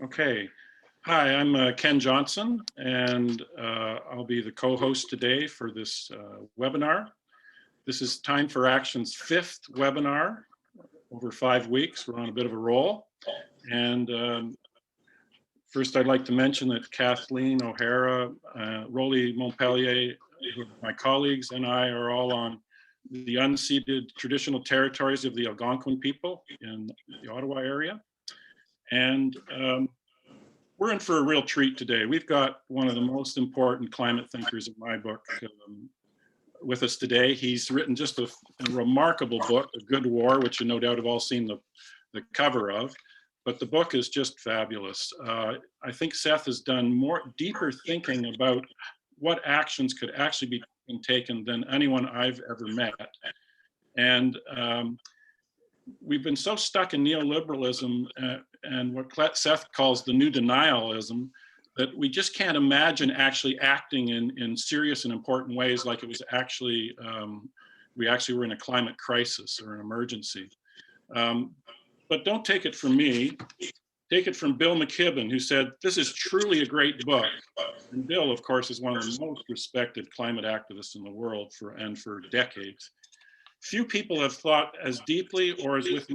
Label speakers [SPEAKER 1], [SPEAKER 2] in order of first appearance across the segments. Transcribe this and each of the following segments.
[SPEAKER 1] Okay. Hi, I'm Ken Johnson, and I'll be the co-host today for this webinar. This is Time4Action's 5th webinar over 5 weeks. We're on a bit of a roll. And first, I'd like to mention that Kathleen O'Hara, Rolly Montpellier, my colleagues, and I are all on the unceded traditional territories of the Algonquin people in the Ottawa area. And we're in for a real treat today. We've got one of the most important climate thinkers in my book with us today. He's written just a remarkable book, A Good War, which you no doubt have all seen the cover of, but the book is just fabulous. I think Seth has done deeper thinking about what actions could actually be taken than anyone I've ever met. And we've been so stuck in neoliberalism and what Seth calls the new denialism that we just can't imagine actually acting in serious and important ways like it was actually, we actually were in a climate crisis or an emergency. But don't take it from me, take it from Bill McKibben, who said, "This is truly a great book." And Bill, of course, is one of the most respected climate activists in the world for decades. Few people have thought as deeply or with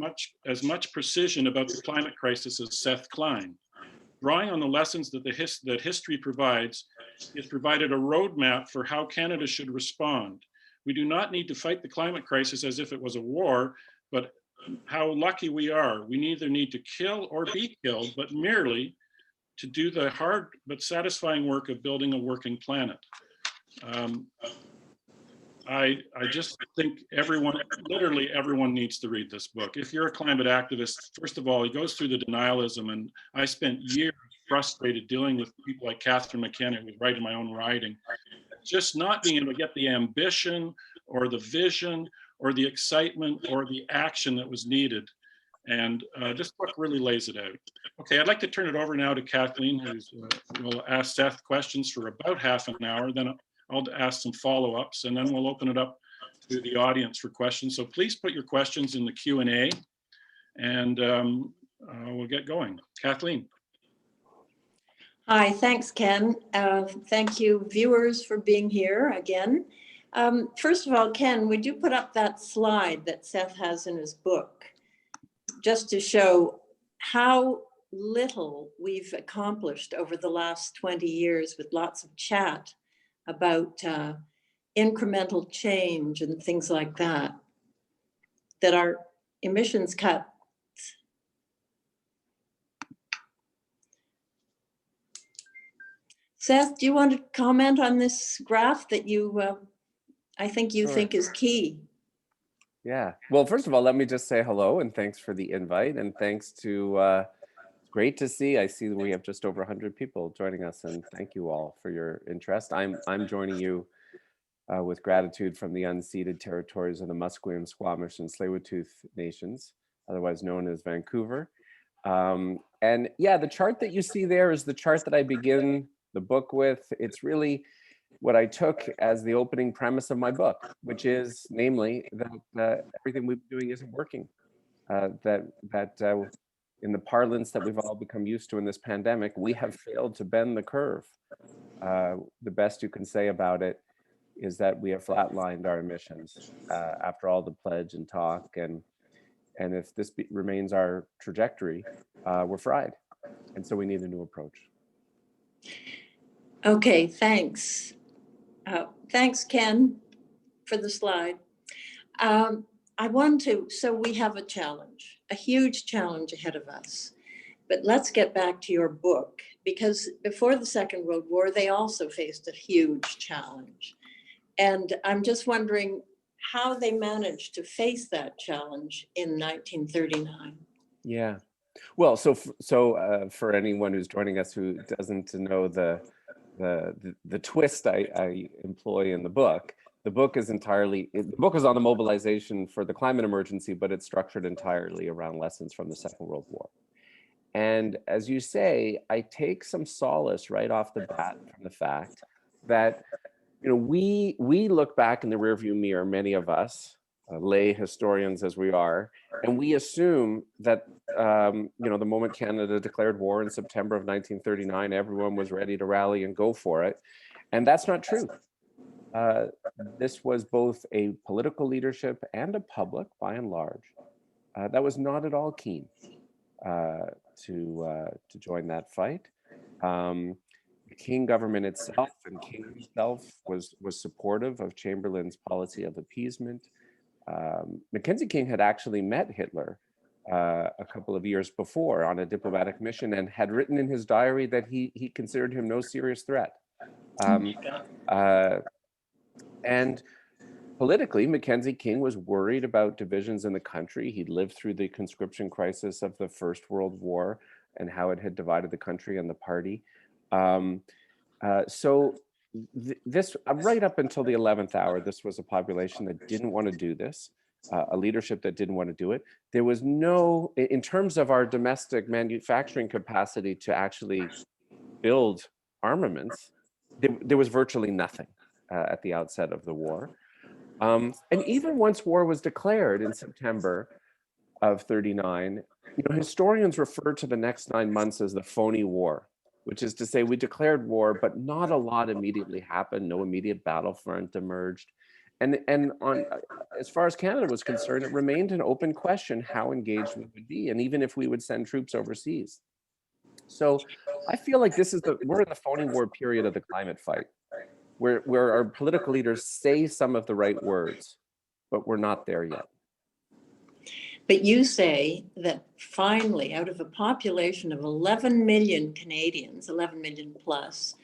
[SPEAKER 1] as much precision about the climate crisis as Seth Klein. Drawing on the lessons that that history provides, he has provided a roadmap for how Canada should respond. We do not need to fight the climate crisis as if it was a war, but how lucky we are. We neither need to kill or be killed, but merely to do the hard but satisfying work of building a working planet. I just think literally everyone needs to read this book. If you're a climate activist, first of all, he goes through the denialism, and I spent years frustrated dealing with people like Catherine McKenna, who was writing my own writing, just not being able to get the ambition or the vision or the excitement or the action that was needed. And this book really lays it out. Okay, I'd like to turn it over now to Kathleen, who will ask Seth questions for about half an hour. Then I'll ask some follow-ups, and then we'll open it up to the audience for questions. So please put your questions in the Q&A, and we'll get going. Kathleen.
[SPEAKER 2] Hi, thanks, Ken. Thank you, viewers, for being here again. First of all, Ken, would you put up that slide that Seth has in his book, just to show how little we've accomplished over the last 20 years with lots of chat about incremental change and things like that, that our emissions cuts. Seth, do you want to comment on this graph that I think you think is key?
[SPEAKER 3] Yeah, well, first of all, let me just say hello and thanks for the invite, and thanks to, great to see. I see that we have just over 100 people joining us, and thank you all for your interest. I'm joining you with gratitude from the unceded territories of the Musqueam, Squamish, and Tsleil-Waututh nations, otherwise known as Vancouver. And yeah, the chart that you see there is the chart that I begin the book with. It's really what I took as the opening premise of my book, which is namely that everything we've been doing isn't working. That in the parlance that we've all become used to in this pandemic, we have failed to bend the curve. The best you can say about it is that we have flatlined our emissions after all the pledge and talk, and if this remains our trajectory, we're fried, and so we need a new approach.
[SPEAKER 2] Okay, thanks. Thanks, Ken, for the slide. So we have a challenge, a huge challenge ahead of us. But let's get back to your book, because before the Second World War, they also faced a huge challenge. And I'm just wondering how they managed to face that challenge in 1939.
[SPEAKER 3] Yeah, well, so for anyone who's joining us who doesn't know the twist I employ in the book is entirely, the book is on the mobilization for the climate emergency, but it's structured entirely around lessons from the Second World War. And as you say, I take some solace right off the bat from the fact that, you know, we look back in the rearview mirror, many of us, lay historians as we are, and we assume that the moment Canada declared war in September of 1939, everyone was ready to rally and go for it, and that's not true. This was both a political leadership and a public, by and large, that was not at all keen to join that fight. The King government itself and King himself was supportive of Chamberlain's policy of appeasement. Mackenzie King had actually met Hitler a couple of years before on a diplomatic mission and had written in his diary that he considered him no serious threat. And politically, Mackenzie King was worried about divisions in the country. He'd lived through the conscription crisis of the First World War and how it had divided the country and the party. This right up until the 11th hour, this was a population that didn't want to do this, a leadership that didn't want to do it. There was no, in terms of our domestic manufacturing capacity to actually build armaments, there was virtually nothing at the outset of the war. And even once war was declared in September of 39, historians refer to the next 9 months as the phony war, which is to say we declared war, but not a lot immediately happened. No immediate battlefront emerged. And on, as far as Canada was concerned, it remained an open question how engaged we would be, and even if we would send troops overseas. So I feel like we're in the phony war period of the climate fight, where our political leaders say some of the right words, but we're not there yet.
[SPEAKER 2] But you say that finally, out of a population of 11 million Canadians, 11 million plus,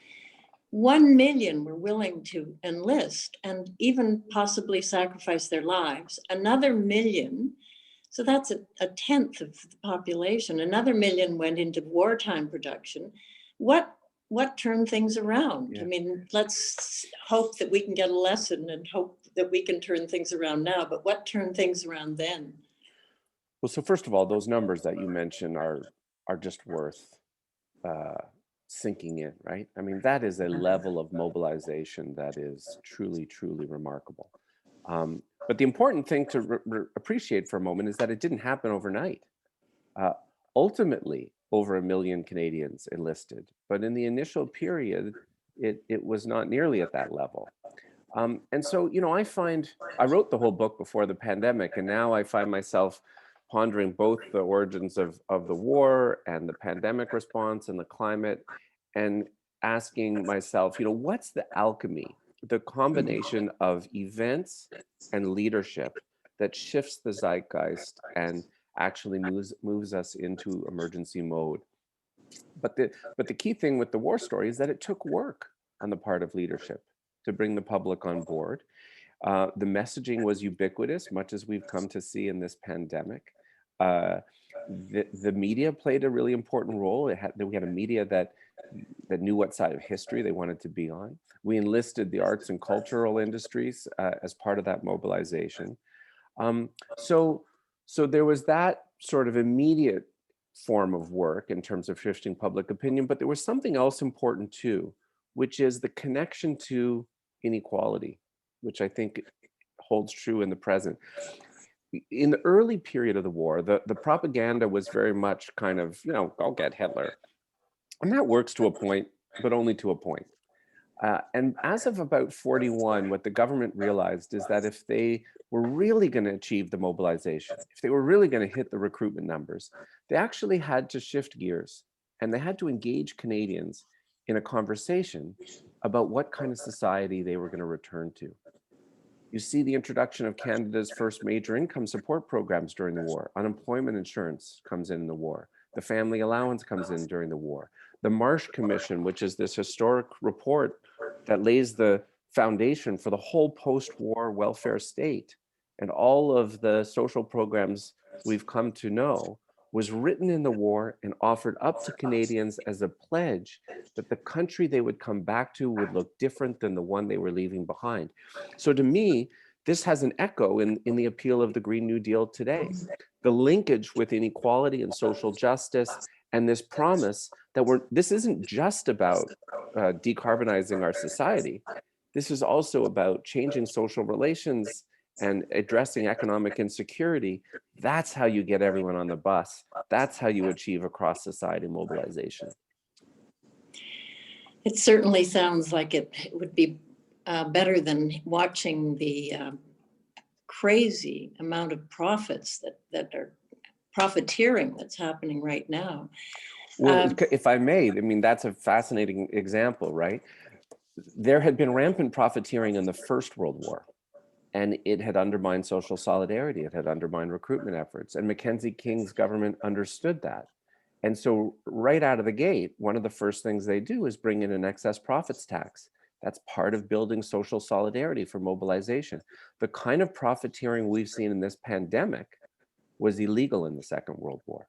[SPEAKER 2] 1 million were willing to enlist and even possibly sacrifice their lives. Another million, so that's a tenth of the population, another million went into wartime production. What turned things around?
[SPEAKER 3] Yeah.
[SPEAKER 2] I mean, let's hope that we can get a lesson and hope that we can turn things around now, but what turned things around then?
[SPEAKER 3] Well, so first of all, those numbers that you mentioned are just worth sinking in, right? I mean, that is a level of mobilization that is truly, truly remarkable. But the important thing to appreciate for a moment is that it didn't happen overnight. Ultimately, over 1 million Canadians enlisted, but in the initial period, it was not nearly at that level. And so, I wrote the whole book before the pandemic, and now I find myself pondering both the origins of the war and the pandemic response and the climate, and asking myself, what's the alchemy, the combination of events and leadership that shifts the zeitgeist and actually moves us into emergency mode. But the key thing with the war story is that it took work on the part of leadership to bring the public on board. The messaging was ubiquitous, much as we've come to see in this pandemic. The media played a really important role. We had a media that knew what side of history they wanted to be on. We enlisted the arts and cultural industries as part of that mobilization. So there was that sort of immediate form of work in terms of shifting public opinion, but there was something else important too, which is the connection to inequality, which I think holds true in the present. In the early period of the war, the propaganda was very much kind of, go get Hitler. And that works to a point, but only to a point. And as of about 41, what the government realized is that if they were really going to achieve the mobilization, if they were really going to hit the recruitment numbers, they actually had to shift gears, and they had to engage Canadians in a conversation about what kind of society they were going to return to. You see the introduction of Canada's first major income support programs during the war. Unemployment insurance comes in the war. The family allowance comes in during the war. The Marsh Commission, which is this historic report that lays the foundation for the whole post-war welfare state and all of the social programs we've come to know, was written in the war and offered up to Canadians as a pledge that the country they would come back to would look different than the one they were leaving behind. So to me, this has an echo in the appeal of the Green New Deal today. The linkage with inequality and social justice, and this promise that this isn't just about decarbonizing our society. This is also about changing social relations and addressing economic insecurity, that's how you get everyone on the bus. That's how you achieve across society mobilization.
[SPEAKER 2] It certainly sounds like it would be better than watching the crazy amount of profits that are profiteering that's happening right now.
[SPEAKER 3] Well, if I may, I mean, that's a fascinating example, right? There had been rampant profiteering in the First World War, and it had undermined social solidarity. It had undermined recruitment efforts, and Mackenzie King's government understood that. And so right out of the gate, one of the first things they do is bring in an excess profits tax. That's part of building social solidarity for mobilization. The kind of profiteering we've seen in this pandemic was illegal in the Second World War.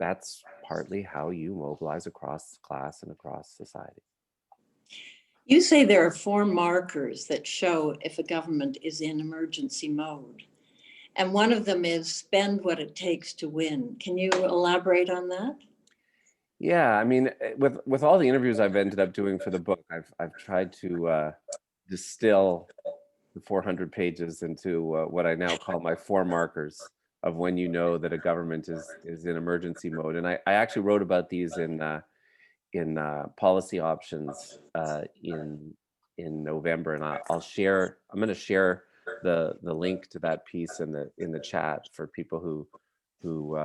[SPEAKER 3] That's partly how you mobilize across class and across society.
[SPEAKER 2] You say there are 4 markers that show if a government is in emergency mode. And one of them is spend what it takes to win. Can you elaborate on that?
[SPEAKER 3] Yeah, I mean, with all the interviews I've ended up doing for the book, I've tried to distill the 400 pages into what I now call my 4 markers of when you know that a government is in emergency mode. And I actually wrote about these in policy options in November, and I'll share. I'm going to share the link to that piece in the chat for people who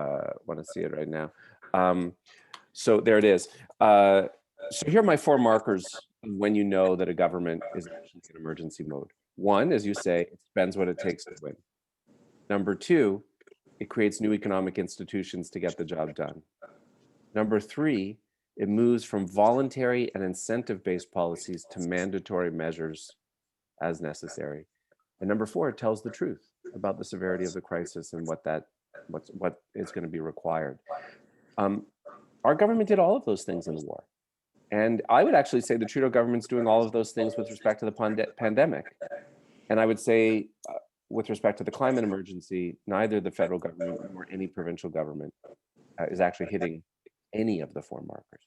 [SPEAKER 3] want to see it right now. So there it is. So here are my 4 markers when you know that a government is actually in emergency mode. 1, as you say, it spends what it takes to win. Number 2, it creates new economic institutions to get the job done. Number 3, it moves from voluntary and incentive-based policies to mandatory measures as necessary. And number 4, it tells the truth about the severity of the crisis and what is going to be required. Our government did all of those things in the war. And I would actually say the Trudeau government's doing all of those things with respect to the pandemic. And I would say with respect to the climate emergency, neither the federal government nor any provincial government is actually hitting any of the 4 markers.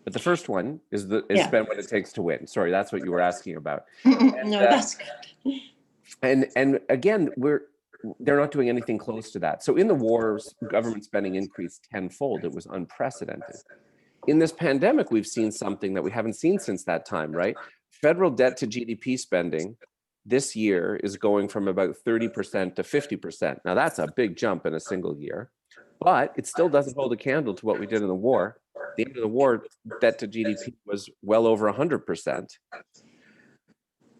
[SPEAKER 3] But the first one is spend what it takes to win. Sorry, that's what you were asking about. And,
[SPEAKER 2] no, that's good.
[SPEAKER 3] And again, they're not doing anything close to that. So in the wars, government spending increased tenfold. It was unprecedented. In this pandemic, we've seen something that we haven't seen since that time, right? Federal debt to GDP spending this year is going from about 30% to 50%. Now that's a big jump in a single year, but it still doesn't hold a candle to what we did in the war. At the end of the war, debt to GDP was well over 100%.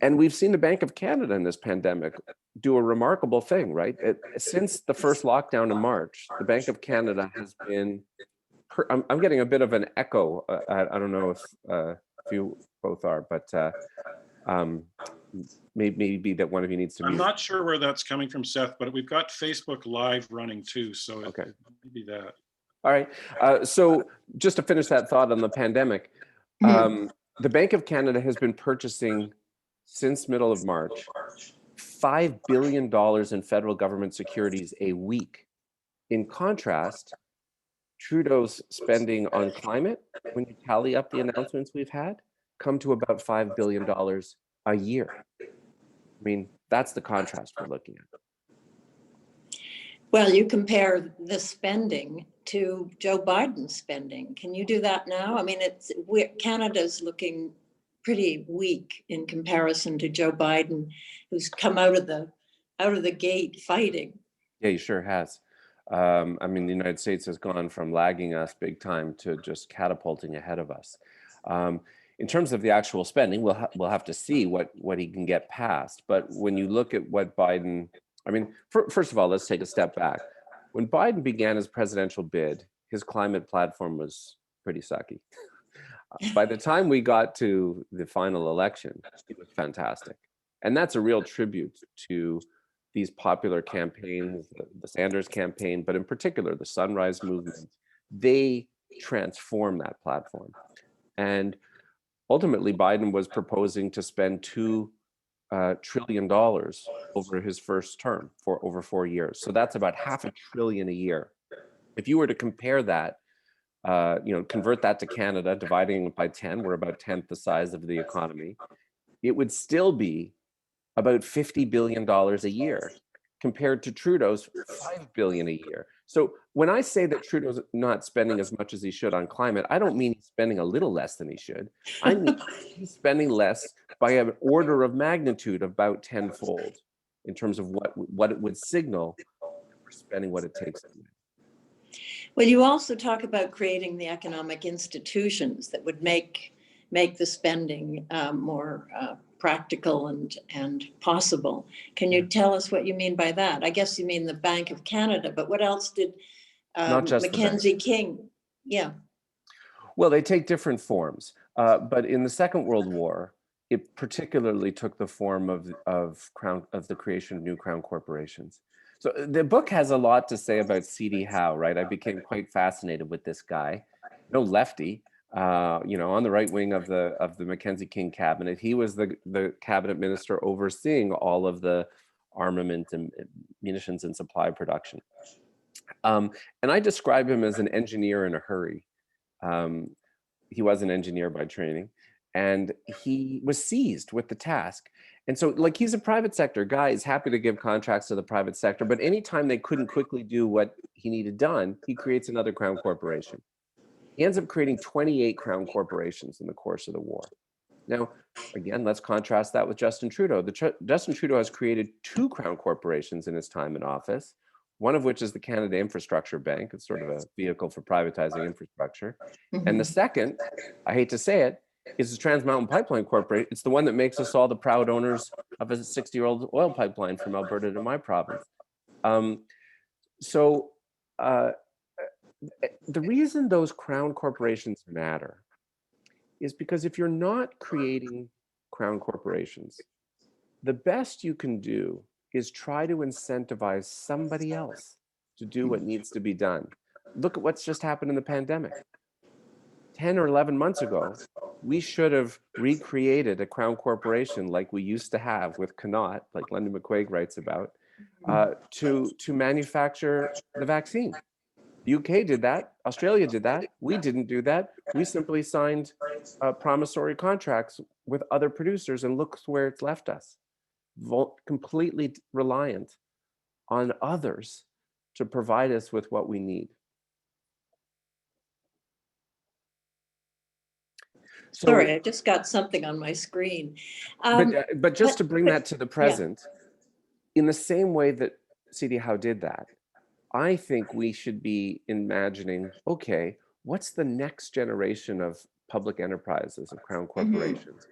[SPEAKER 3] And we've seen the Bank of Canada in this pandemic do a remarkable thing, right? Since the first lockdown in March, the Bank of Canada has been, I'm getting a bit of an echo. I don't know if you both are, but maybe that one of you needs to mute.
[SPEAKER 1] I'm not sure where that's coming from, Seth, but we've got Facebook Live running too, so
[SPEAKER 3] okay.
[SPEAKER 1] Maybe that.
[SPEAKER 3] All right. So just to finish that thought on the pandemic, the Bank of Canada has been purchasing since middle of March, $5 billion in federal government securities a week. In contrast, Trudeau's spending on climate, when you tally up the announcements we've had, come to about $5 billion a year. I mean, that's the contrast we're looking at.
[SPEAKER 2] Well, you compare the spending to Joe Biden's spending. Can you do that now? I mean, Canada's looking pretty weak in comparison to Joe Biden, who's come out of the gate fighting.
[SPEAKER 3] Yeah, he sure has. I mean, the United States has gone from lagging us big time to just catapulting ahead of us. In terms of the actual spending, we'll have to see what he can get past. But when you look at what Biden, I mean, first of all, let's take a step back. When Biden began his presidential bid, his climate platform was pretty sucky. By the time we got to the final election, it was fantastic. And that's a real tribute to these popular campaigns, the Sanders campaign, but in particular, the Sunrise Movement. They transformed that platform. And ultimately, Biden was proposing to spend $2 trillion over his first term for over 4 years. So that's about $500 billion a year. If you were to compare that, convert that to Canada, dividing it by 10, we're about 10th the size of the economy. It would still be about $50 billion a year, compared to Trudeau's $5 billion a year. So when I say that Trudeau's not spending as much as he should on climate, I don't mean he's spending a little less than he should. I mean he's spending less by an order of magnitude, about tenfold, in terms of what it would signal that we're spending what it takes to win.
[SPEAKER 2] Well, you also talk about creating the economic institutions that would make the spending more practical and possible. Can you tell us what you mean by that? I guess you mean the Bank of Canada, but what else did
[SPEAKER 3] Not just the bank.
[SPEAKER 2] Mackenzie King? Yeah.
[SPEAKER 3] Well, they take different forms, but in the Second World War, it particularly took the form of the creation of new crown corporations. So the book has a lot to say about C.D. Howe, right? I became quite fascinated with this guy, no lefty, on the right wing of the Mackenzie King cabinet. He was the cabinet minister overseeing all of the armament and munitions and supply production. And I describe him as an engineer in a hurry. He was an engineer by training, and he was seized with the task. And so, like, he's a private sector guy. He's happy to give contracts to the private sector, but anytime they couldn't quickly do what he needed done, he creates another crown corporation. He ends up creating 28 crown corporations in the course of the war. Now, again, let's contrast that with Justin Trudeau. Justin Trudeau has created 2 crown corporations in his time in office, one of which is the Canada Infrastructure Bank. It's sort of a vehicle for privatizing infrastructure. And the second, I hate to say it, is the Trans Mountain Pipeline Corporation. It's the one that makes us all the proud owners of a 60-year-old oil pipeline from Alberta to my province. The reason those crown corporations matter is because if you're not creating crown corporations, the best you can do is try to incentivize somebody else to do what needs to be done. Look at what's just happened in the pandemic. 10 or 11 months ago, we should have recreated a crown corporation like we used to have with Connaught, like Linda McQuaig writes about, to manufacture the vaccine. The UK did that. Australia did that. We didn't do that. We simply signed promissory contracts with other producers, and look where it's left us. Completely reliant on others to provide us with what we need. So,
[SPEAKER 2] sorry, I just got something on my screen.
[SPEAKER 3] But just to bring that to the present, in the same way that C.D. Howe did that, I think we should be imagining, okay, what's the next generation of public enterprises, of crown corporations,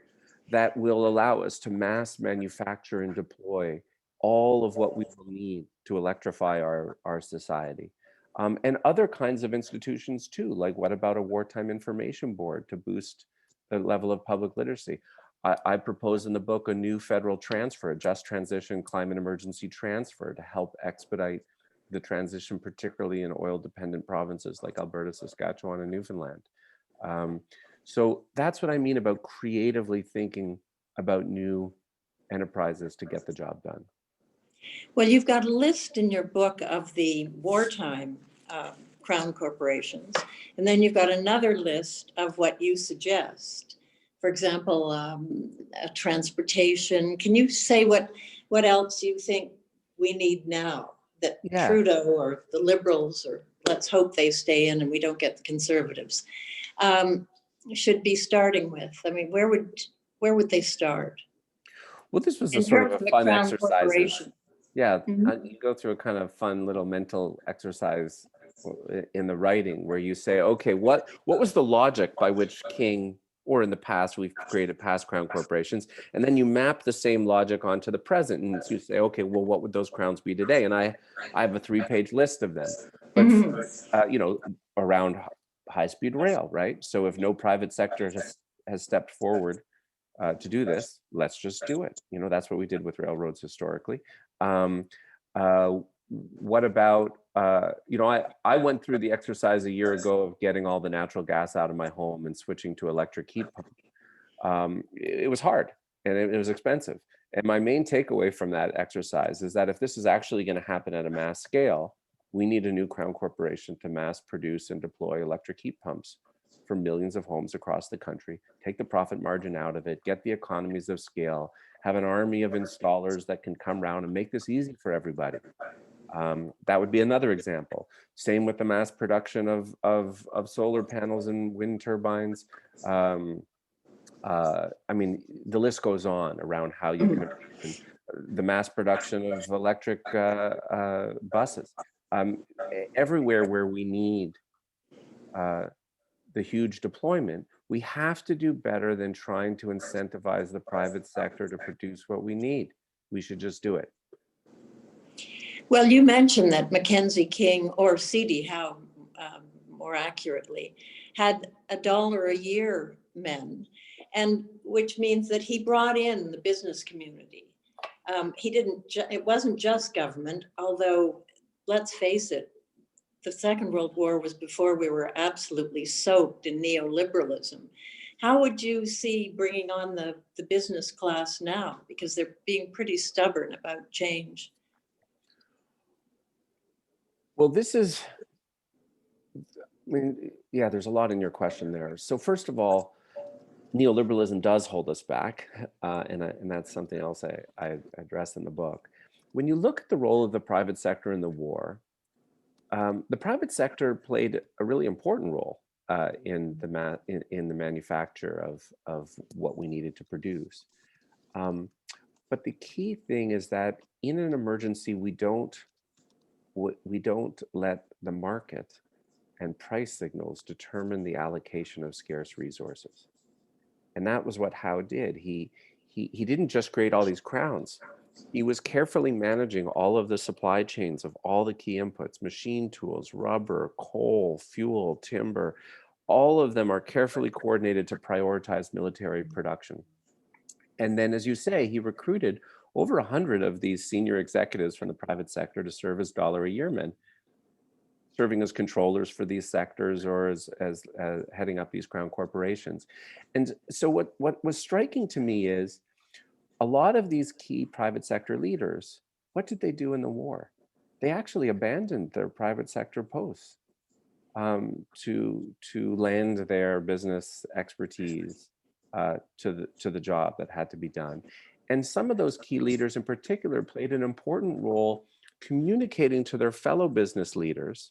[SPEAKER 3] that will allow us to mass manufacture and deploy all of what we will need to electrify our society. And other kinds of institutions too, like what about a wartime information board to boost the level of public literacy? I propose in the book a new federal transfer, a just transition climate emergency transfer, to help expedite the transition, particularly in oil-dependent provinces like Alberta, Saskatchewan, and Newfoundland. So that's what I mean about creatively thinking about new enterprises to get the job done.
[SPEAKER 2] Well, you've got a list in your book of the wartime crown corporations, and then you've got another list of what you suggest. For example, transportation. Can you say what else you think we need now that Trudeau or the Liberals, or let's hope they stay in and we don't get the Conservatives, should be starting with? I mean, where would they start?
[SPEAKER 3] Well, this was a sort of a fun exercise. Yeah, you go through a kind of fun little mental exercise in the writing where you say, okay, what was the logic by which King, or in the past, we've created past crown corporations, and then you map the same logic onto the present, and you say, okay, well, what would those crowns be today? And I have a 3-page list of them, but around high-speed rail, right? So if no private sector has stepped forward to do this, let's just do it. That's what we did with railroads historically. What about, I went through the exercise a year ago of getting all the natural gas out of my home and switching to electric heat pump. It was hard and it was expensive. And my main takeaway from that exercise is that if this is actually going to happen at a mass scale, we need a new crown corporation to mass produce and deploy electric heat pumps for millions of homes across the country, take the profit margin out of it, get the economies of scale, have an army of installers that can come around and make this easy for everybody. That would be another example. Same with the mass production of solar panels and wind turbines. I mean, the list goes on around how you can imagine the mass production of electric buses. Everywhere where we need the huge deployment, we have to do better than trying to incentivize the private sector to produce what we need. We should just do it.
[SPEAKER 2] Well, you mentioned that Mackenzie King, or C.D. Howe more accurately, had $1 a year men, and which means that he brought in the business community. He didn't, it wasn't just government, although let's face it, the Second World War was before we were absolutely soaked in neoliberalism. How would you see bringing on the business class now? Because they're being pretty stubborn about change.
[SPEAKER 3] Well, this is, I mean, yeah, there's a lot in your question there. So first of all, neoliberalism does hold us back, and that's something else I address in the book. When you look at the role of the private sector in the war, the private sector played a really important role in the manufacture of what we needed to produce. But the key thing is that in an emergency, we don't let the market and price signals determine the allocation of scarce resources. And that was what Howe did. He didn't just create all these crowns. He was carefully managing all of the supply chains of all the key inputs, machine tools, rubber, coal, fuel, timber. All of them are carefully coordinated to prioritize military production. And then, as you say, he recruited over 100 of these senior executives from the private sector to serve as $1 a year men, serving as controllers for these sectors or as heading up these crown corporations. And so what was striking to me is a lot of these key private sector leaders, what did they do in the war? They actually abandoned their private sector posts to lend their business expertise to the job that had to be done. And some of those key leaders in particular played an important role communicating to their fellow business leaders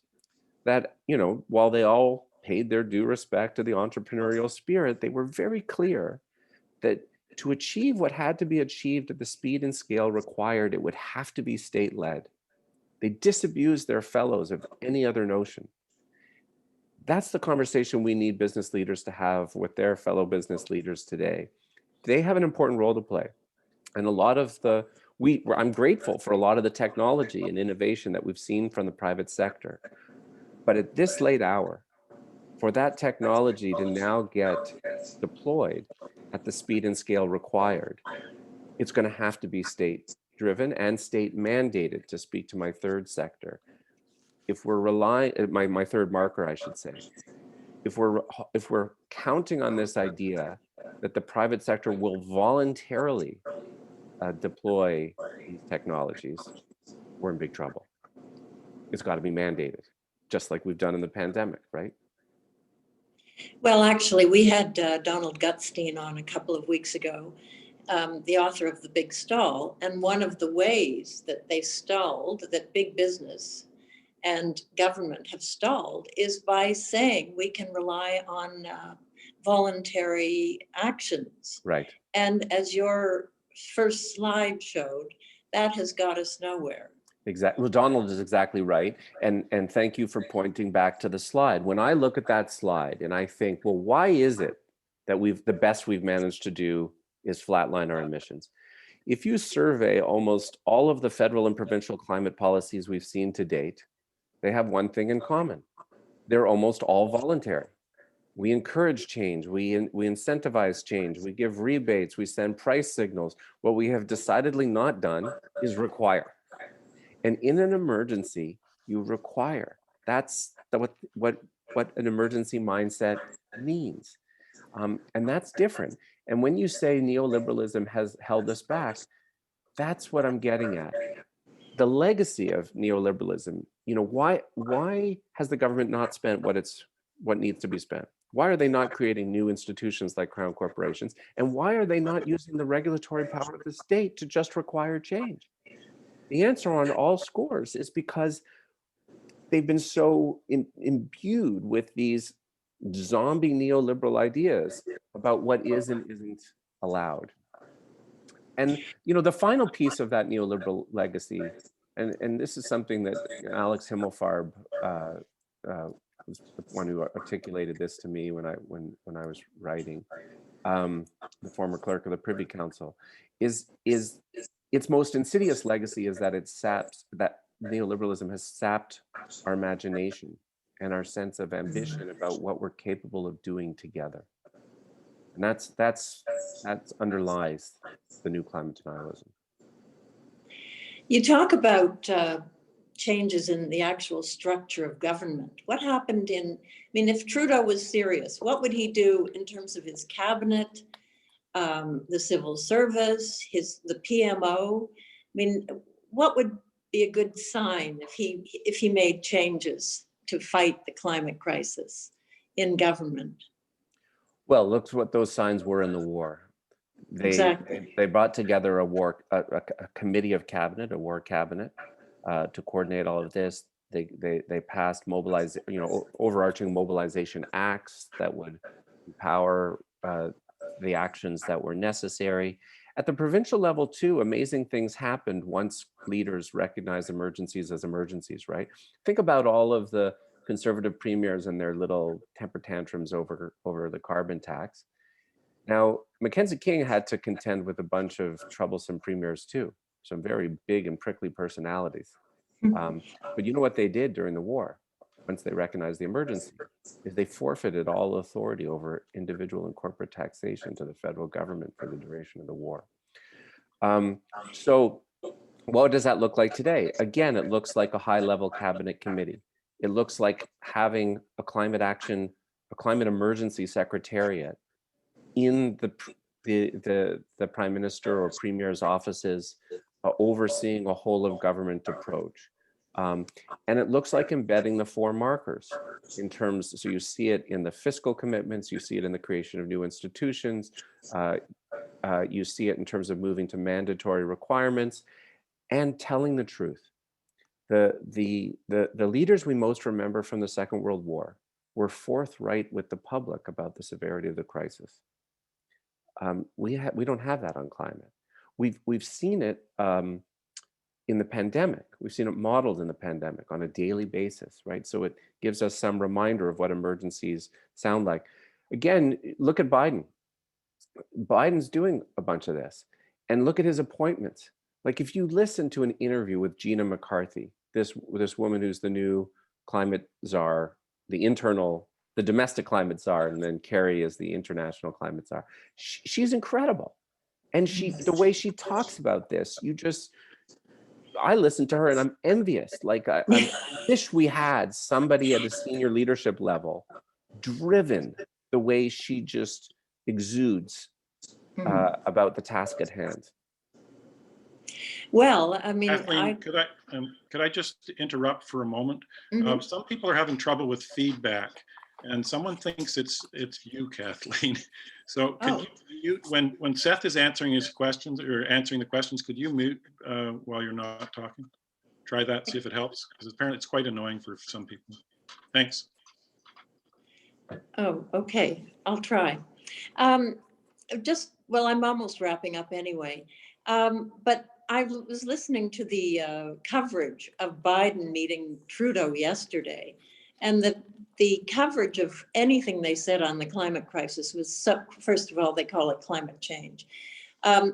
[SPEAKER 3] that, you know, while they all paid their due respect to the entrepreneurial spirit, they were very clear that to achieve what had to be achieved at the speed and scale required, it would have to be state-led. They disabused their fellows of any other notion. That's the conversation we need business leaders to have with their fellow business leaders today. They have an important role to play. And a lot of I'm grateful for a lot of the technology and innovation that we've seen from the private sector. But at this late hour, for that technology to now get deployed at the speed and scale required, it's going to have to be state-driven and state-mandated, to speak to my third sector. If we're relying, my third marker, I should say, if we're counting on this idea that the private sector will voluntarily deploy these technologies, we're in big trouble. It's got to be mandated, just like we've done in the pandemic, right?
[SPEAKER 2] Well, actually, we had Donald Gutstein on a couple of weeks ago, the author of The Big Stall. And one of the ways that they stalled, that big business and government have stalled, is by saying we can rely on voluntary actions.
[SPEAKER 3] Right.
[SPEAKER 2] And as your first slide showed, that has got us nowhere.
[SPEAKER 3] Exactly. Well, Donald is exactly right. And thank you for pointing back to the slide. When I look at that slide and I think, well, why is it that the best we've managed to do is flatline our emissions? If you survey almost all of the federal and provincial climate policies we've seen to date, they have one thing in common. They're almost all voluntary. We encourage change, we incentivize change, we give rebates, we send price signals. What we have decidedly not done is require. And in an emergency, you require. That's what an emergency mindset means. And that's different. And when you say neoliberalism has held us back, that's what I'm getting at. The legacy of neoliberalism, you know, why has the government not spent what needs to be spent? Why are they not creating new institutions like crown corporations? And why are they not using the regulatory power of the state to just require change? The answer on all scores is because they've been so imbued with these zombie neoliberal ideas about what is and isn't allowed. And the final piece of that neoliberal legacy, and this is something that Alex Himmelfarb was the one who articulated this to me when I was writing, the former clerk of the Privy Council, is its most insidious legacy is that that neoliberalism has sapped our imagination and our sense of ambition about what we're capable of doing together. And that underlies the new climate denialism.
[SPEAKER 2] You talk about changes in the actual structure of government. What happened if Trudeau was serious, what would he do in terms of his cabinet, the civil service, the PMO? What would be a good sign if he made changes to fight the climate crisis in government?
[SPEAKER 3] Well, look what those signs were in the war. They brought together a committee of cabinet, a war cabinet, to coordinate all of this. They passed overarching mobilization acts that would empower the actions that were necessary. At the provincial level too, amazing things happened once leaders recognized emergencies as emergencies, right? Think about all of the conservative premiers and their little temper tantrums over the carbon tax. Now, Mackenzie King had to contend with a bunch of troublesome premiers too, some very big and prickly personalities. But you know what they did during the war, once they recognized the emergency, is they forfeited all authority over individual and corporate taxation to the federal government for the duration of the war. So what does that look like today? Again, it looks like a high-level cabinet committee. It looks like having a climate emergency secretariat in the prime minister or premier's offices, overseeing a whole of government approach. And it looks like embedding the 4 markers in terms, so you see it in the fiscal commitments, you see it in the creation of new institutions, you see it in terms of moving to mandatory requirements and telling the truth. The leaders we most remember from the Second World War were forthright with the public about the severity of the crisis. We don't have that on climate. We've seen it in the pandemic. We've seen it modeled in the pandemic on a daily basis, right? So it gives us some reminder of what emergencies sound like. Again, look at Biden. Biden's doing a bunch of this, and look at his appointments. Like if you listen to an interview with Gina McCarthy, this woman who's the new climate czar, the domestic climate czar, and then Kerry is the international climate czar. She's incredible. And the way she talks about this, I listen to her and I'm envious. Like I wish we had somebody at a senior leadership level driven the way she just exudes about the task at hand.
[SPEAKER 2] Well,
[SPEAKER 1] Kathleen, could I just interrupt for a moment? Some people are having trouble with feedback, and someone thinks it's you, Kathleen. So could you, when Seth is answering his questions or answering the questions, could you mute while you're not talking? Try that, see if it helps, because apparently it's quite annoying for some people. Thanks.
[SPEAKER 2] Oh, okay, I'll try. Well, I'm almost wrapping up anyway, but I was listening to the coverage of Biden meeting Trudeau yesterday, and the coverage of anything they said on the climate crisis was first of all, they call it climate change,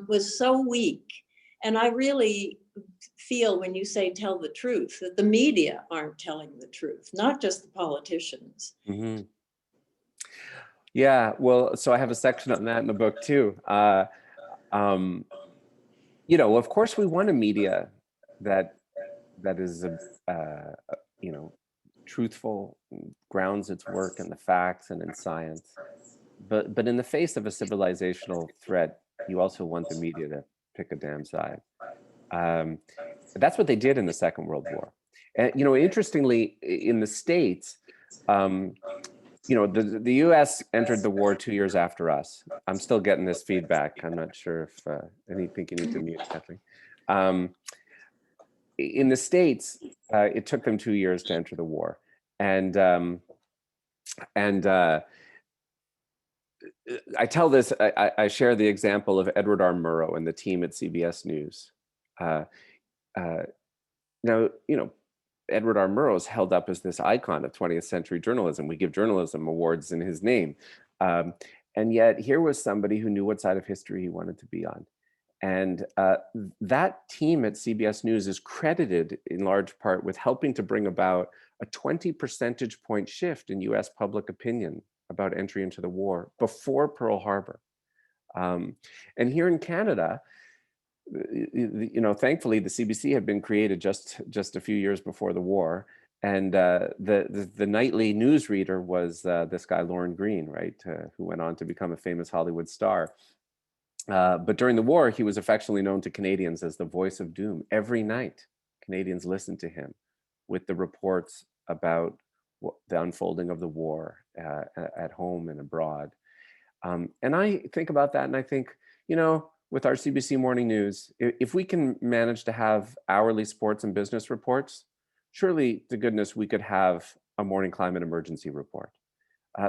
[SPEAKER 2] was so weak. And I really feel when you say tell the truth, that the media aren't telling the truth, not just the politicians.
[SPEAKER 3] Mm-hmm. Yeah, well, so I have a section on that in the book too. Of course we want a media that is, truthful, grounds its work in the facts and in science. But in the face of a civilizational threat, you also want the media to pick a damn side. That's what they did in the Second World War. And, interestingly, in the States, the U.S. entered the war 2 years after us. I'm still getting this feedback. I'm not sure if I think you need to mute, Kathleen. In the States, it took them 2 years to enter the war, and I tell this. I share the example of Edward R. Murrow and the team at CBS News. Now, Edward R. Murrow is held up as this icon of 20th century journalism. We give journalism awards in his name. And yet here was somebody who knew what side of history he wanted to be on. And that team at CBS News is credited in large part with helping to bring about a 20 percentage point shift in US public opinion about entry into the war before Pearl Harbor. And here in Canada, thankfully the CBC had been created just a few years before the war, and the nightly newsreader was this guy Lorne Greene, right, who went on to become a famous Hollywood star. But during the war, he was affectionately known to Canadians as the voice of doom. Every night, Canadians listened to him with the reports about the unfolding of the war at home and abroad. And I think about that, and I think, with our CBC Morning News, if we can manage to have hourly sports and business reports, surely to goodness we could have a morning climate emergency report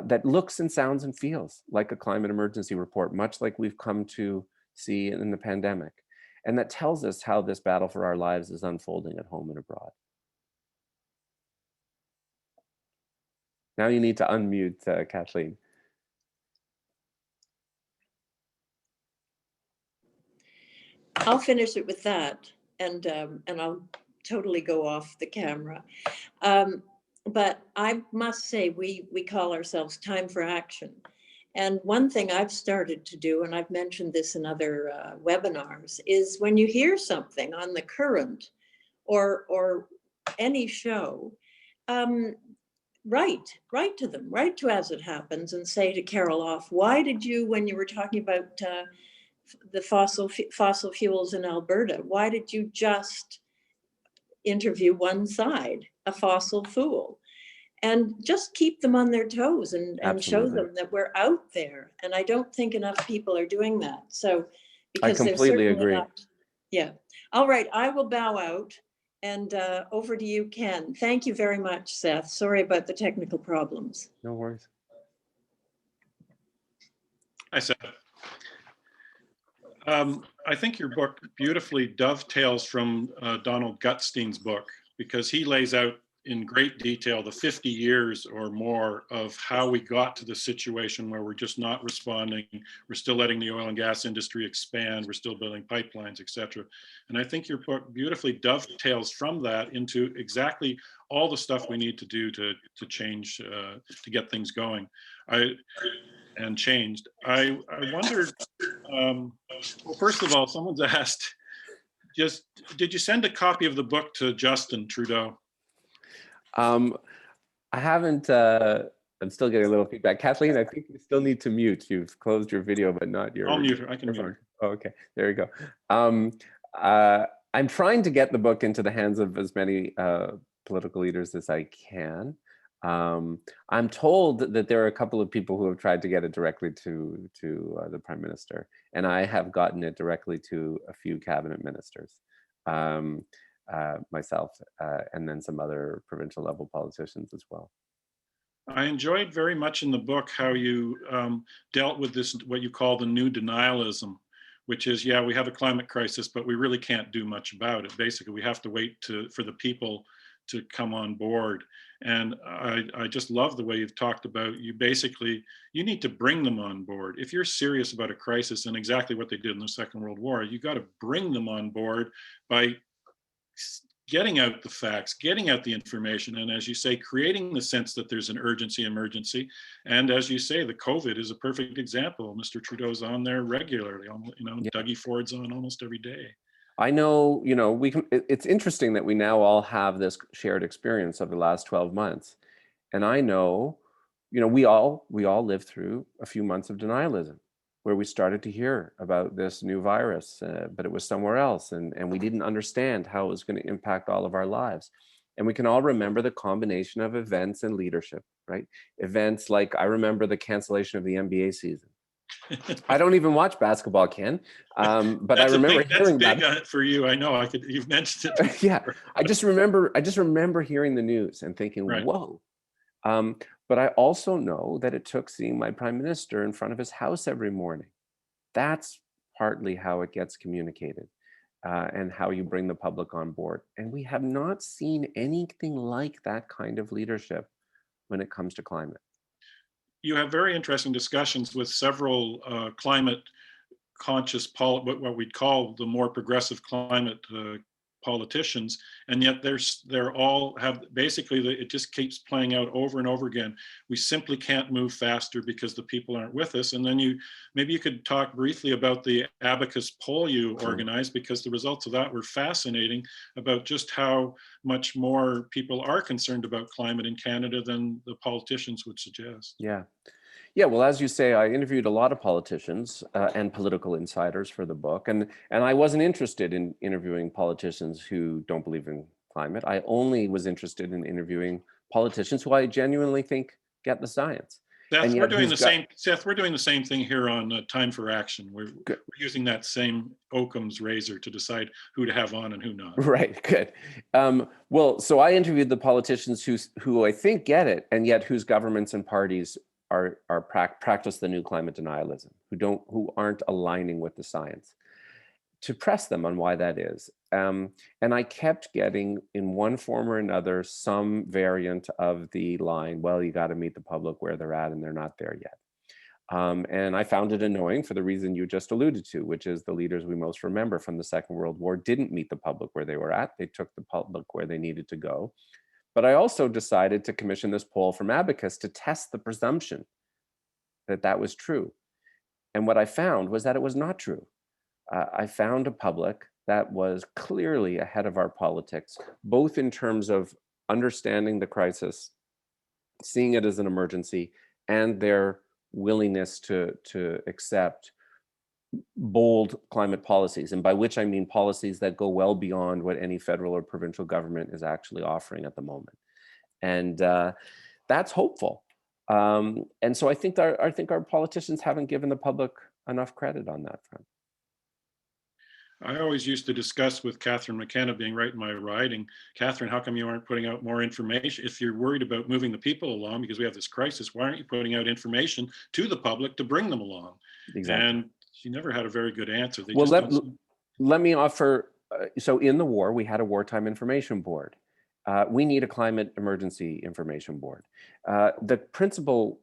[SPEAKER 3] that looks and sounds and feels like a climate emergency report, much like we've come to see in the pandemic, and that tells us how this battle for our lives is unfolding at home and abroad. Now you need to unmute, Kathleen.
[SPEAKER 2] I'll finish it with that, and I'll totally go off the camera. But I must say, we call ourselves Time4Action. And one thing I've started to do, and I've mentioned this in other webinars, is when you hear something on the current or any show, write to them, write to As It Happens, and say to Carol Off, why did you, when you were talking about the fossil fuels in Alberta, why did you just interview one side, a fossil fuel? And just keep them on their toes and show them that we're out there. And I don't think enough people are doing that. So, because
[SPEAKER 3] I completely agree.
[SPEAKER 2] Yeah. All right, I will bow out, and over to you, Ken. Thank you very much, Seth. Sorry about the technical problems.
[SPEAKER 3] No worries.
[SPEAKER 1] Hi, Seth. I think your book beautifully dovetails from Donald Gutstein's book, because he lays out in great detail the 50 years or more of how we got to the situation where we're just not responding. We're still letting the oil and gas industry expand. We're still building pipelines, et cetera. And I think your book beautifully dovetails from that into exactly all the stuff we need to do to change, to get things going. And changed. I wondered, well, first of all, someone's asked, did you send a copy of the book to Justin Trudeau?
[SPEAKER 3] I haven't, I'm still getting a little feedback. Kathleen, I think you still need to mute. You've closed your video, but not your—
[SPEAKER 1] I'll mute her, I can mute her.
[SPEAKER 3] Oh, okay, there you go. I'm trying to get the book into the hands of as many political leaders as I can. I'm told that there are a couple of people who have tried to get it directly to the Prime Minister, and I have gotten it directly to a few cabinet ministers, myself, and then some other provincial level politicians as well.
[SPEAKER 1] I enjoyed very much in the book how you dealt with this, what you call the new denialism, which is, yeah, we have a climate crisis, but we really can't do much about it. Basically, we have to wait for the people to come on board. And I just love the way you've talked about, you need to bring them on board. If you're serious about a crisis, and exactly what they did in the Second World War, you got to bring them on board by getting out the facts, getting out the information, and as you say, creating the sense that there's an emergency. And as you say, the COVID is a perfect example. Mr. Trudeau's on there regularly, yeah. Dougie Ford's on almost every day.
[SPEAKER 3] I know, it's interesting that we now all have this shared experience of the last 12 months. And I know, we all lived through a few months of denialism where we started to hear about this new virus, but it was somewhere else. And we didn't understand how it was going to impact all of our lives. And we can all remember the combination of events and leadership, right? Events like, I remember the cancellation of the NBA season. I don't even watch basketball, Ken, but I remember hearing about
[SPEAKER 1] it for you. I know. You've mentioned it before.
[SPEAKER 3] Yeah, I just remember hearing the news and thinking,
[SPEAKER 1] right.
[SPEAKER 3] whoa. But I also know that it took seeing my prime minister in front of his house every morning. That's partly how it gets communicated, and how you bring the public on board. And we have not seen anything like that kind of leadership when it comes to climate.
[SPEAKER 1] You have very interesting discussions with several climate conscious, what we'd call the more progressive climate politicians, and yet they're all have basically it just keeps playing out over and over again. We simply can't move faster because the people aren't with us. And then maybe you could talk briefly about the Abacus poll you organized, because the results of that were fascinating about just how much more people are concerned about climate in Canada than the politicians would suggest.
[SPEAKER 3] Yeah, well, as you say, I interviewed a lot of politicians and political insiders for the book, and I wasn't interested in interviewing politicians who don't believe in climate. I only was interested in interviewing politicians who I genuinely think get the science.
[SPEAKER 1] Seth, we're doing the same thing here on Time4Action. We're using that same Occam's razor to decide who to have on and who not.
[SPEAKER 3] Right, good. Well, so I interviewed the politicians who I think get it, and yet whose governments and parties practice the new climate denialism, who aren't aligning with the science, to press them on why that is. And I kept getting, in one form or another, some variant of the line, well, you got to meet the public where they're at, and they're not there yet. And I found it annoying for the reason you just alluded to, which is the leaders we most remember from the Second World War didn't meet the public where they were at. They took the public where they needed to go. But I also decided to commission this poll from Abacus to test the presumption that that was true. And what I found was that it was not true. I found a public that was clearly ahead of our politics, both in terms of understanding the crisis, seeing it as an emergency, and their willingness to accept bold climate policies, and by which I mean policies that go well beyond what any federal or provincial government is actually offering at the moment. And that's hopeful. And so I think our politicians haven't given the public enough credit on that front.
[SPEAKER 1] I always used to discuss with Catherine McKenna, being right in my riding, Catherine, how come you aren't putting out more information? If you're worried about moving the people along because we have this crisis, why aren't you putting out information to the public to bring them along?
[SPEAKER 3] Exactly.
[SPEAKER 1] And she never had a very good answer.
[SPEAKER 3] Let me offer, so in the war, we had a wartime information board. We need a climate emergency information board. The principal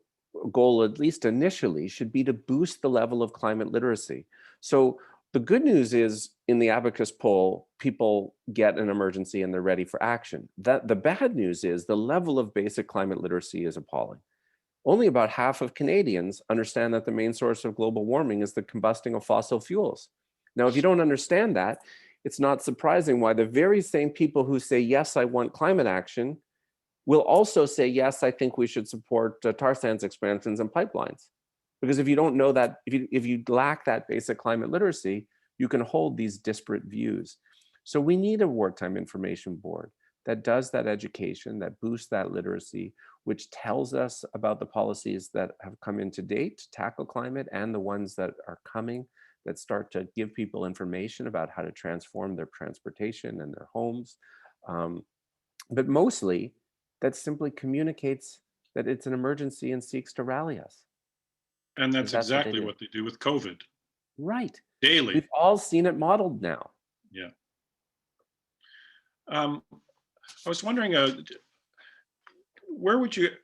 [SPEAKER 3] goal, at least initially, should be to boost the level of climate literacy. So the good news is, in the Abacus poll, people get an emergency and they're ready for action. The bad news is the level of basic climate literacy is appalling. Only about half of Canadians understand that the main source of global warming is the combusting of fossil fuels. Now, if you don't understand that, it's not surprising why the very same people who say, yes, I want climate action, will also say, yes, I think we should support tar sands expansions and pipelines. Because if you don't know that, if you lack that basic climate literacy, you can hold these disparate views. So we need a wartime information board that does that education, that boosts that literacy, which tells us about the policies that have come in to date to tackle climate and the ones that are coming, that start to give people information about how to transform their transportation and their homes. But mostly, that simply communicates that it's an emergency and seeks to rally us.
[SPEAKER 1] And that's exactly what they do with COVID.
[SPEAKER 3] Right.
[SPEAKER 1] Daily.
[SPEAKER 3] We've all seen it modeled now.
[SPEAKER 1] Yeah. I was wondering, where would you, do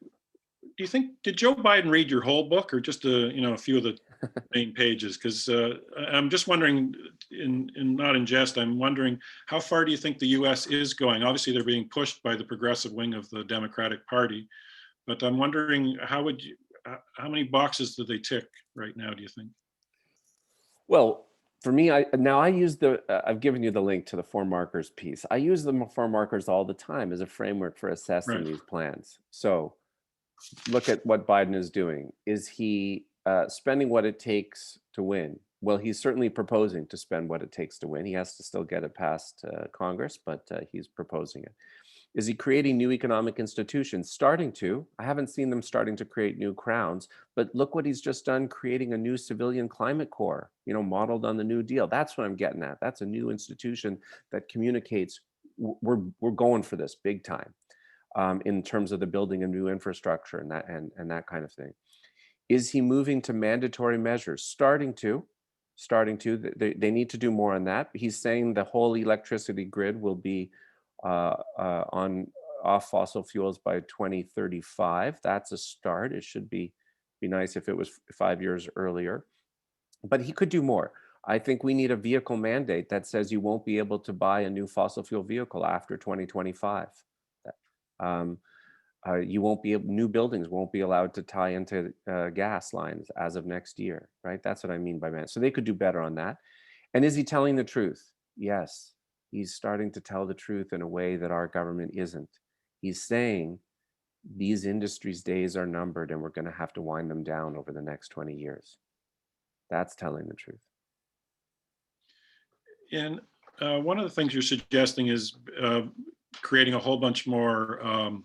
[SPEAKER 1] you think, did Joe Biden read your whole book or just a few of the main pages? Because I'm just wondering, not in jest, I'm wondering, how far do you think the US is going? Obviously, they're being pushed by the progressive wing of the Democratic Party, but I'm wondering, how many boxes do they tick right now, do you think?
[SPEAKER 3] Well, for me, I use I've given you the link to the 4 markers piece. I use the 4 markers all the time as a framework for assessing these plans. So look at what Biden is doing. Is he spending what it takes to win? Well, he's certainly proposing to spend what it takes to win. He has to still get it past Congress, but he's proposing it. Is he creating new economic institutions? Starting to. I haven't seen them starting to create new crowns, but look what he's just done, creating a new civilian climate corps, modeled on the New Deal. That's what I'm getting at. That's a new institution that communicates, we're going for this big time, in terms of the building of new infrastructure and that kind of thing. Is he moving to mandatory measures? Starting to. They need to do more on that. He's saying the whole electricity grid will be on off fossil fuels by 2035. That's a start. It should be nice if it was 5 years earlier, but he could do more. I think we need a vehicle mandate that says you won't be able to buy a new fossil fuel vehicle after 2025. You won't be new buildings won't be allowed to tie into gas lines as of next year, right? That's what I mean by man. So they could do better on that. And is he telling the truth? Yes, he's starting to tell the truth in a way that our government isn't. He's saying these industries' days are numbered and we're going to have to wind them down over the next 20 years. That's telling the truth.
[SPEAKER 1] And one of the things you're suggesting is creating a whole bunch more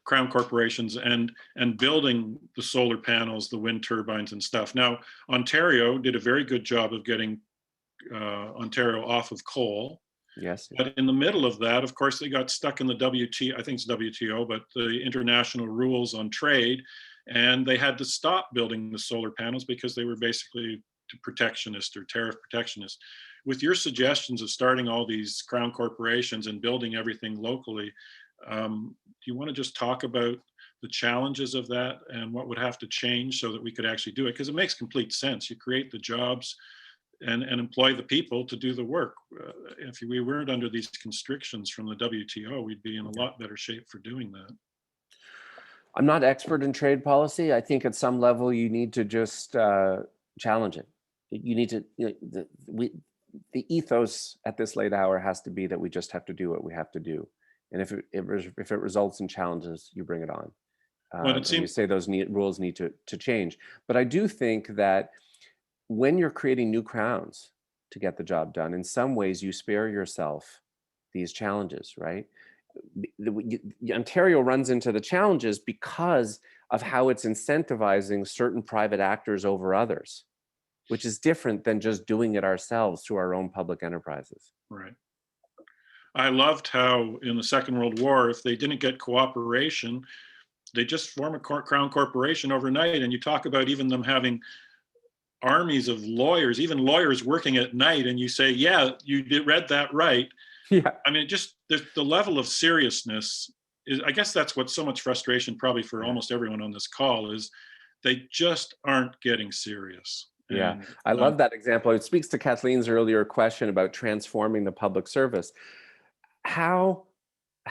[SPEAKER 1] crown corporations and building the solar panels, the wind turbines and stuff. Now, Ontario did a very good job of getting Ontario off of coal.
[SPEAKER 3] Yes.
[SPEAKER 1] But in the middle of that, of course, they got stuck in the I think it's WTO, but the international rules on trade, and they had to stop building the solar panels because they were basically protectionist or tariff protectionist. With your suggestions of starting all these crown corporations and building everything locally, do you want to just talk about the challenges of that and what would have to change so that we could actually do it? Because it makes complete sense. You create the jobs and employ the people to do the work. If we weren't under these constrictions from the WTO, we'd be in a lot better shape for doing that.
[SPEAKER 3] I'm not expert in trade policy. I think at some level you need to just challenge it. You need to, the ethos at this late hour has to be that we just have to do what we have to do. And if it results in challenges, you bring it on.
[SPEAKER 1] Well, it seems,
[SPEAKER 3] you say those rules need to change. But I do think that when you're creating new crowns to get the job done, in some ways you spare yourself these challenges, right? Ontario runs into the challenges because of how it's incentivizing certain private actors over others, which is different than just doing it ourselves through our own public enterprises.
[SPEAKER 1] right. I loved how in the Second World War, if they didn't get cooperation, they just form a crown corporation overnight. And you talk about even them having armies of lawyers, even lawyers working at night, and you say, yeah, you read that right.
[SPEAKER 3] Yeah.
[SPEAKER 1] I mean, just the level of seriousness is, I guess that's what's so much frustration probably for almost everyone on this call, is they just aren't getting serious.
[SPEAKER 3] Yeah,
[SPEAKER 1] and,
[SPEAKER 3] I love that example. It speaks to Kathleen's earlier question about transforming the public service. How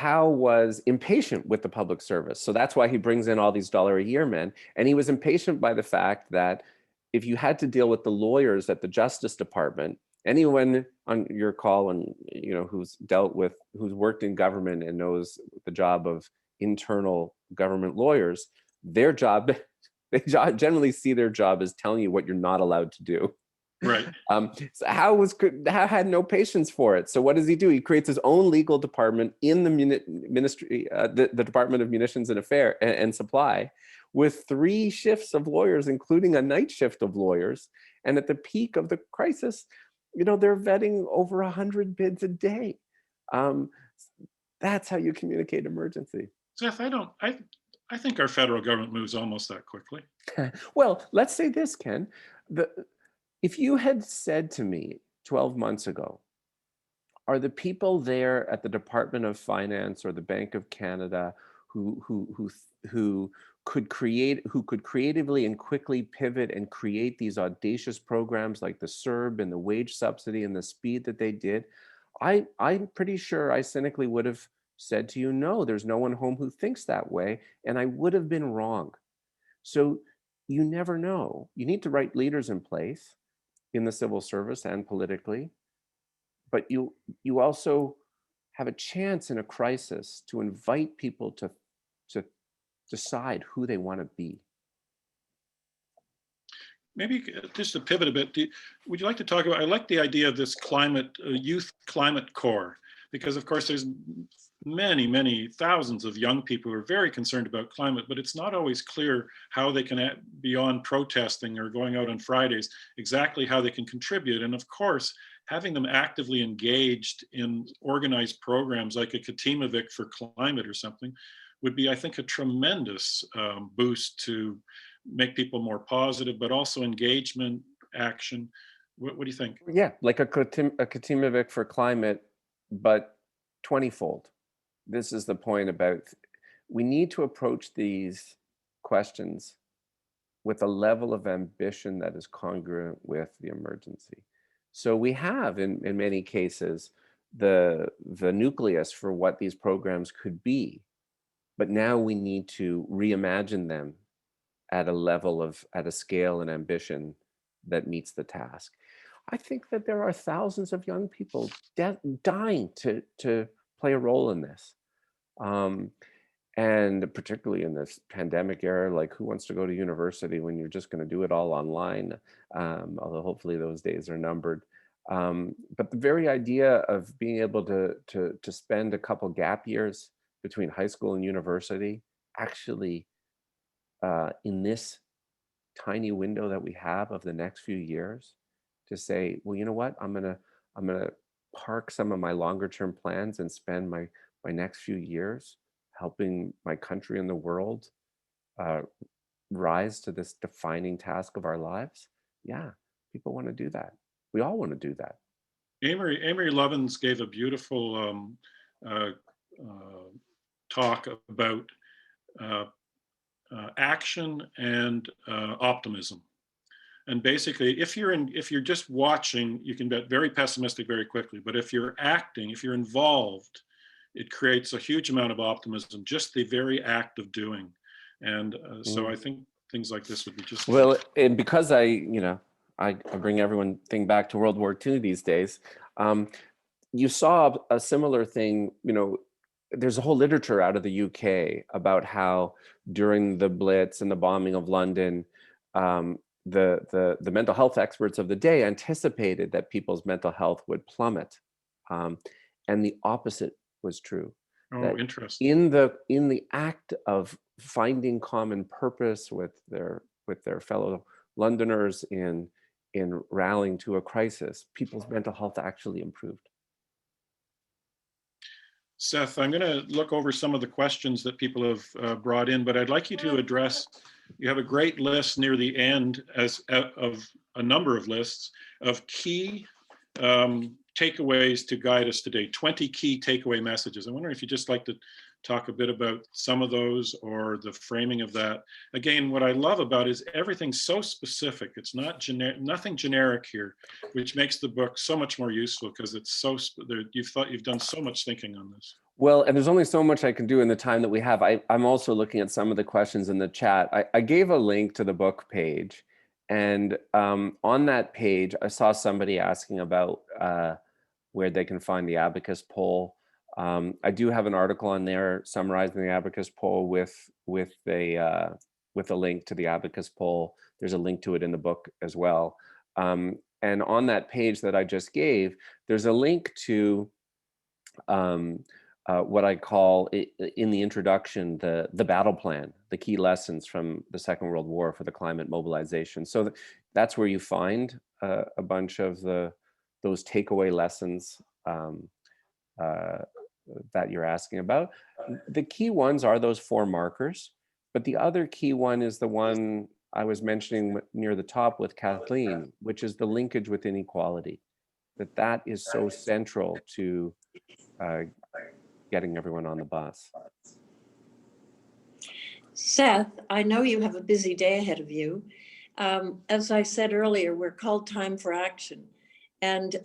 [SPEAKER 3] was impatient with the public service. So that's why he brings in all these $1 a year men. And he was impatient by the fact that if you had to deal with the lawyers at the Justice Department, anyone on your call and who's worked in government and knows the job of internal government lawyers, their job, they generally see their job as telling you what you're not allowed to do.
[SPEAKER 1] right.
[SPEAKER 3] So Howe had no patience for it. So what does he do? He creates his own legal department in the ministry, the Department of Munitions and Supply, with 3 shifts of lawyers, including a night shift of lawyers. And at the peak of the crisis, they're vetting over 100 bids a day. That's how you communicate emergency.
[SPEAKER 1] Seth, I think our federal government moves almost that quickly.
[SPEAKER 3] Well, let's say this, Ken. If you had said to me 12 months ago, are the people there at the Department of Finance or the Bank of Canada who could creatively and quickly pivot and create these audacious programs like the CERB and the wage subsidy and the speed that they did, I'm pretty sure I cynically would have said to you, no, there's no one home who thinks that way, and I would have been wrong. So you never know. You need to write leaders in place in the civil service and politically, but you also have a chance in a crisis to invite people to decide who they want to be.
[SPEAKER 1] Maybe just to pivot a bit, would you like to talk about, I like the idea of this youth climate corps, because of course there's many thousands of young people who are very concerned about climate, but it's not always clear how they can, beyond protesting or going out on Fridays, exactly how they can contribute. And of course, having them actively engaged in organized programs like a Katimavik for climate or something would be, I think, a tremendous boost to make people more positive, but also engagement, action. What do you think?
[SPEAKER 3] Yeah, like a Katimavik for climate, but 20-fold. This is the point about, we need to approach these questions with a level of ambition that is congruent with the emergency. So we have, in many cases, the nucleus for what these programs could be, but now we need to reimagine them at a level of, at a scale and ambition that meets the task. I think that there are thousands of young people dying to play a role in this. And particularly in this pandemic era, like, who wants to go to university when you're just going to do it all online? Although hopefully those days are numbered. But the very idea of being able to spend a couple gap years between high school and university, actually in this tiny window that we have of the next few years, to say, well, you know what, I'm gonna park some of my longer term plans and spend my next few years helping my country and the world rise to this defining task of our lives. Yeah, people want to do that. We all want to do that.
[SPEAKER 1] Amory Lovins gave a beautiful talk about action and optimism. And basically, if you're just watching, you can get very pessimistic very quickly. But if you're acting, if you're involved, it creates a huge amount of optimism, just the very act of doing. And so I think things like this would be just
[SPEAKER 3] well. And because I bring everything back to World War II these days. You saw a similar thing. There's a whole literature out of the UK about how during the Blitz and the bombing of London, the mental health experts of the day anticipated that people's mental health would plummet, and the opposite was true.
[SPEAKER 1] Oh, interesting.
[SPEAKER 3] In the act of finding common purpose with their fellow Londoners in rallying to a crisis, people's mental health actually improved.
[SPEAKER 1] Seth, I'm going to look over some of the questions that people have brought in, but I'd like you to address, you have a great list near the end of a number of lists of key takeaways to guide us today, 20 key takeaway messages. I'm wondering if you'd just like to talk a bit about some of those or the framing of that. Again, what I love about it is everything's so specific. It's not nothing generic here, which makes the book so much more useful because it's so, you've done so much thinking on this.
[SPEAKER 3] Well, and there's only so much I can do in the time that we have. I'm also looking at some of the questions in the chat. I gave a link to the book page, and on that page, I saw somebody asking about where they can find the Abacus poll. I do have an article on there summarizing the Abacus poll with a link to the Abacus poll. There's a link to it in the book as well. And on that page that I just gave, there's a link to what I call in the introduction, the battle plan, the key lessons from the Second World War for the climate mobilization. So that's where you find a bunch of those takeaway lessons that you're asking about. The key ones are those 4 markers, but the other key one is the one I was mentioning near the top with Kathleen, which is the linkage with inequality. That is so central to getting everyone on the bus.
[SPEAKER 2] Seth, I know you have a busy day ahead of you. As I said earlier, we're called Time4Action. And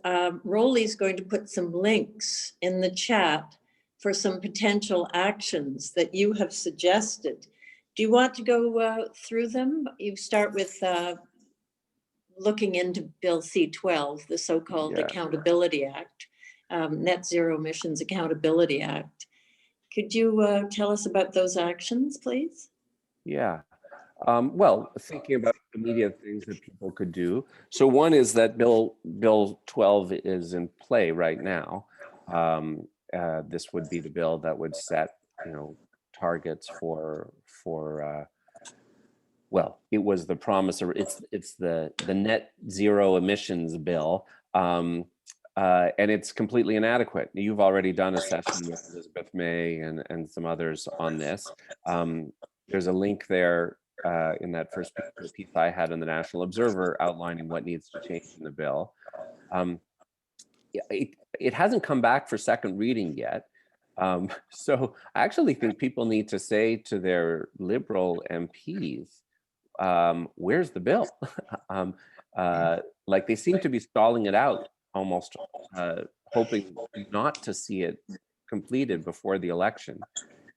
[SPEAKER 2] Rolly's going to put some links in the chat for some potential actions that you have suggested. Do you want to go through them? You start with looking into Bill C-12, the so-called Accountability Act, Net Zero Emissions Accountability Act. Could you tell us about those actions, please?
[SPEAKER 3] Yeah. Well, thinking about immediate things that people could do. So one is that Bill 12 is in play right now. this would be the bill that would set, targets for well, it was the promise, or it's the net zero emissions bill, and it's completely inadequate. You've already done a session with Elizabeth May and some others on this. There's a link there in that first piece I had in the National Observer outlining what needs to change in the bill. It hasn't come back for second reading yet. So I actually think people need to say to their Liberal MPs, where's the bill? Like they seem to be stalling it out, almost hoping not to see it completed before the election.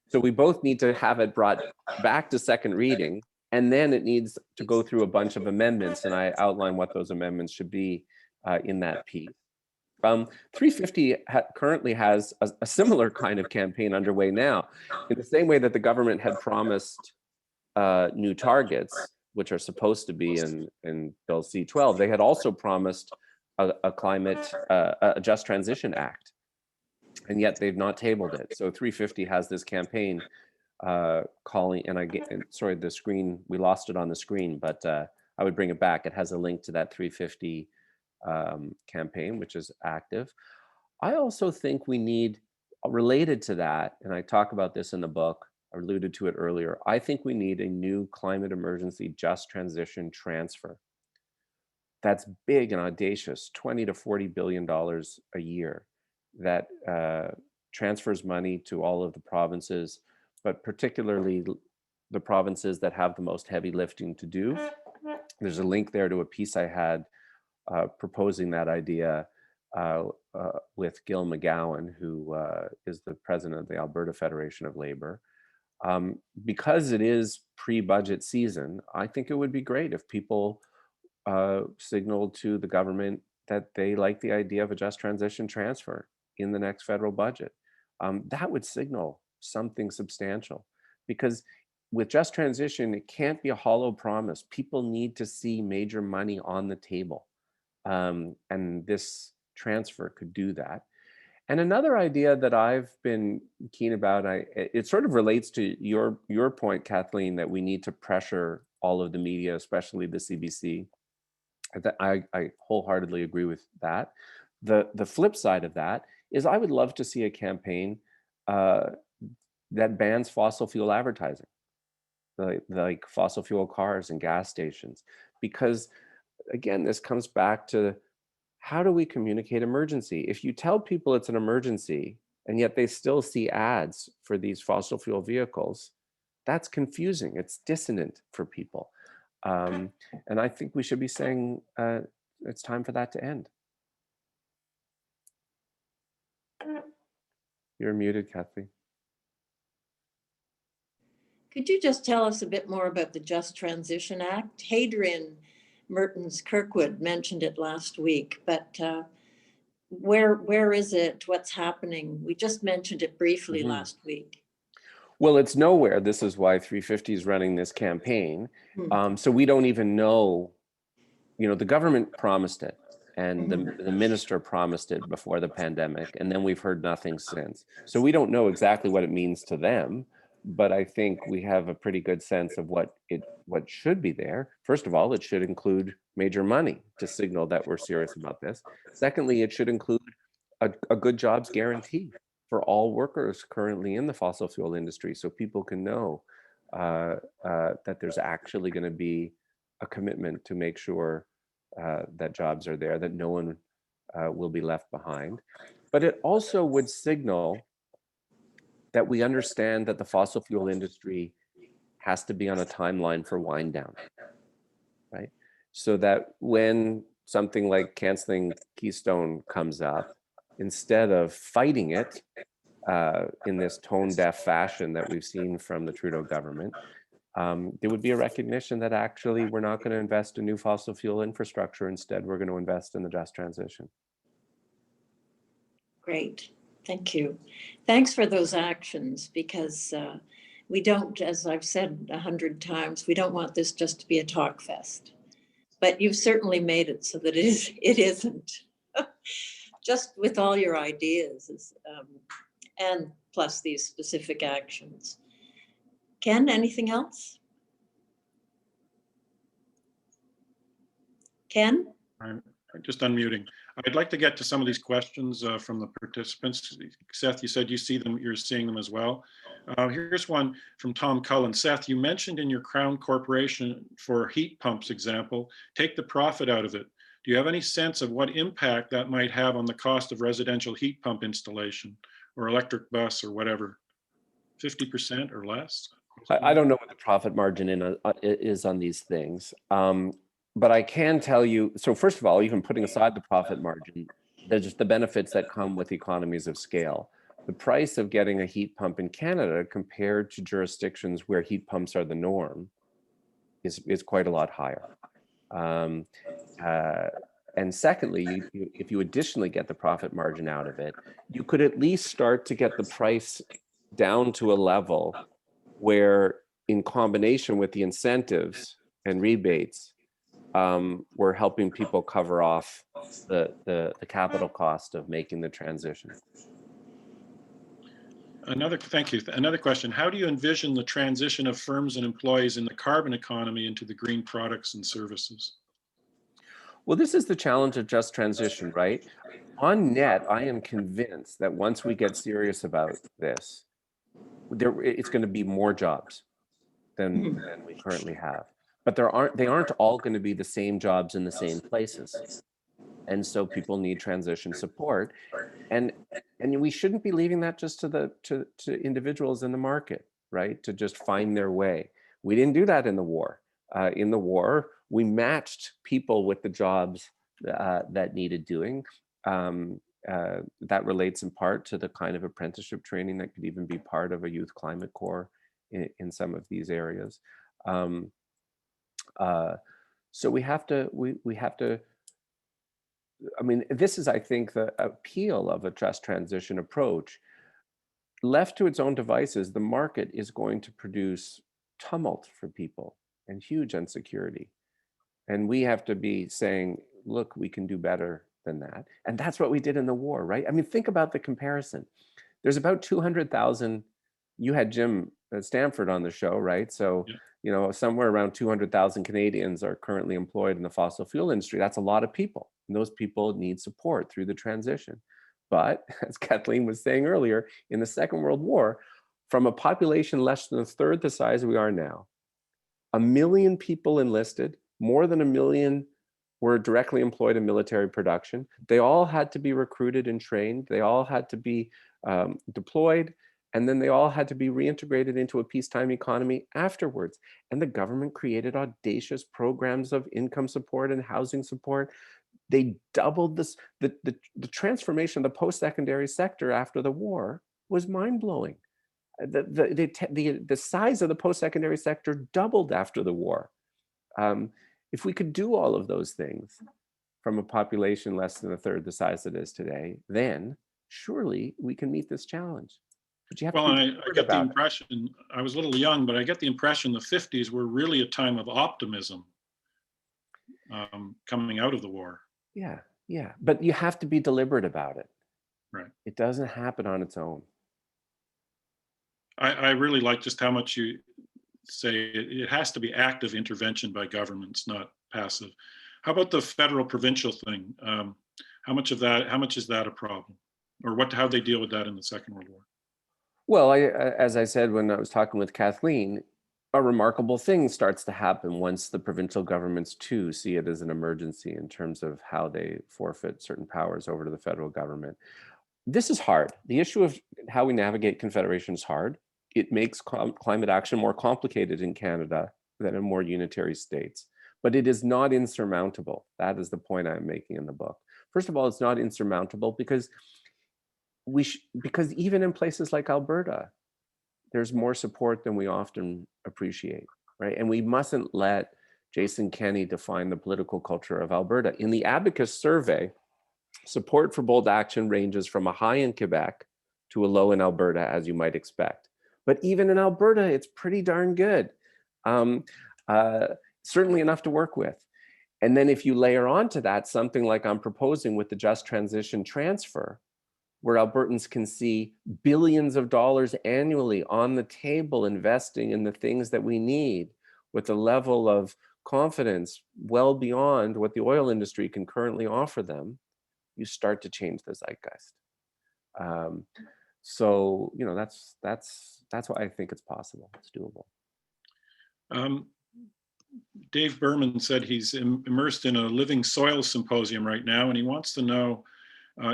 [SPEAKER 3] So we both need to have it brought back to second reading, and then it needs to go through a bunch of amendments, and I outline what those amendments should be in that piece. 350 currently has a similar kind of campaign underway now, in the same way that the government had promised new targets, which are supposed to be in Bill C-12. They had also promised a climate, a Just Transition Act, and yet they've not tabled it. So 350 has this campaign calling, and sorry, the screen, we lost it on the screen, but I would bring it back. It has a link to that 350 campaign, which is active. I also think we need, related to that, and I talk about this in the book, I alluded to it earlier, I think we need a new climate emergency just transition transfer. That's big and audacious, $20 to $40 billion a year, that transfers money to all of the provinces, but particularly the provinces that have the most heavy lifting to do. There's a link there to a piece I had proposing that idea with Gil McGowan, who is the president of the Alberta Federation of Labor. Because it is pre-budget season, I think it would be great if people signaled to the government that they like the idea of a just transition transfer in the next federal budget. That would signal something substantial, because with just transition, it can't be a hollow promise. People need to see major money on the table. And this transfer could do that. And another idea that I've been keen about, it sort of relates to your point, Kathleen, that we need to pressure all of the media, especially the CBC. I wholeheartedly agree with that. The flip side of that is I would love to see a campaign that bans fossil fuel advertising, like fossil fuel cars and gas stations, because again, this comes back to, how do we communicate emergency? If you tell people it's an emergency and yet they still see ads for these fossil fuel vehicles, that's confusing. It's dissonant for people. And I think we should be saying it's time for that to end. You're muted, Kathy.
[SPEAKER 2] Could you just tell us a bit more about the Just Transition Act? Hadrian Mertens Kirkwood mentioned it last week, but where is it? What's happening? We just mentioned it briefly last week.
[SPEAKER 3] Well, it's nowhere. This is why 350 is running this campaign. So we don't even know, the government promised it, and the minister promised it before the pandemic, and then we've heard nothing since. So we don't know exactly what it means to them, but I think we have a pretty good sense of what should be there. First of all, it should include major money to signal that we're serious about this. Secondly, it should include a good jobs guarantee for all workers currently in the fossil fuel industry, so people can know that there's actually going to be a commitment to make sure that jobs are there, that no one will be left behind. But it also would signal that we understand that the fossil fuel industry has to be on a timeline for wind down, right? So that when something like canceling Keystone comes up, instead of fighting it in this tone-deaf fashion that we've seen from the Trudeau government, there would be a recognition that actually we're not going to invest in new fossil fuel infrastructure. Instead, we're going to invest in the just transition.
[SPEAKER 2] Great. Thank you. Thanks for those actions, because we don't, as I've said 100 times, we don't want this just to be a talk fest. But you've certainly made it so that it isn't. Just with all your ideas, and plus these specific actions. Ken, anything else? Ken?
[SPEAKER 1] I'm just unmuting. I'd like to get to some of these questions from the participants. Seth, you said you see them, you're seeing them as well. Here's one from Tom Cullen. Seth, you mentioned in your Crown Corporation for heat pumps example, take the profit out of it. Do you have any sense of what impact that might have on the cost of residential heat pump installation or electric bus or whatever? 50% or less?
[SPEAKER 3] I don't know what the profit margin is on these things. But I can tell you, so first of all, even putting aside the profit margin, there's just the benefits that come with economies of scale. The price of getting a heat pump in Canada compared to jurisdictions where heat pumps are the norm is quite a lot higher. And secondly, if you additionally get the profit margin out of it, you could at least start to get the price down to a level where, in combination with the incentives and rebates, we're helping people cover off the capital cost of making the transition.
[SPEAKER 1] Thank you. Another question, how do you envision the transition of firms and employees in the carbon economy into the green products and services?
[SPEAKER 3] Well, this is the challenge of just transition, right? On net, I am convinced that once we get serious about this, it's going to be more jobs than we currently have. But they aren't all going to be the same jobs in the same places. And so people need transition support. And we shouldn't be leaving that just to individuals in the market, right? To just find their way. We didn't do that in the war. In the war, we matched people with the jobs that needed doing. That relates in part to the kind of apprenticeship training that could even be part of a youth climate corps in some of these areas. So we have to, I mean, this is, I think, the appeal of a just transition approach. Left to its own devices, the market is going to produce tumult for people and huge insecurity. And we have to be saying, look, we can do better than that. And that's what we did in the war, right? I mean, think about the comparison. There's about 200,000, you had Jim Stanford on the show, right? So,
[SPEAKER 1] yeah.
[SPEAKER 3] You know, somewhere around 200,000 Canadians are currently employed in the fossil fuel industry. That's a lot of people. And those people need support through the transition. But as Kathleen was saying earlier, in the Second World War, from a population less than a third the size we are now, 1 million people enlisted, more than 1 million were directly employed in military production. They all had to be recruited and trained. They all had to be deployed. And then they all had to be reintegrated into a peacetime economy afterwards. And the government created audacious programs of income support and housing support. They doubled this. The transformation of the post-secondary sector after the war was mind-blowing. The size of the post-secondary sector doubled after the war. If we could do all of those things from a population less than a third the size it is today, then surely we can meet this challenge. But you have
[SPEAKER 1] well,
[SPEAKER 3] to
[SPEAKER 1] and I get the impression, I was a little young, but I get the impression the 50s were really a time of optimism coming out of the war.
[SPEAKER 3] Yeah, yeah. But you have to be deliberate about it.
[SPEAKER 1] Right.
[SPEAKER 3] It doesn't happen on its own.
[SPEAKER 1] I really like just how much you say it has to be active intervention by governments, not passive. How about the federal provincial thing? How much is that a problem? Or how they deal with that in the Second World War?
[SPEAKER 3] Well, as I said when I was talking with Kathleen, a remarkable thing starts to happen once the provincial governments too see it as an emergency in terms of how they forfeit certain powers over to the federal government. This is hard. The issue of how we navigate Confederation is hard. It makes climate action more complicated in Canada than in more unitary states, but it is not insurmountable. That is the point I'm making in the book. First of all, it's not insurmountable because even in places like Alberta, there's more support than we often appreciate, right? And we mustn't let Jason Kenney define the political culture of Alberta. In the Abacus survey, support for bold action ranges from a high in Quebec to a low in Alberta, as you might expect. But even in Alberta, it's pretty darn good. Certainly enough to work with. And then if you layer onto that something like I'm proposing with the just transition transfer, where Albertans can see billions of dollars annually on the table investing in the things that we need with a level of confidence well beyond what the oil industry can currently offer them, you start to change the zeitgeist. So, you know, that's why I think it's possible. It's doable.
[SPEAKER 1] Dave Berman said he's immersed in a living soil symposium right now, and he wants to know,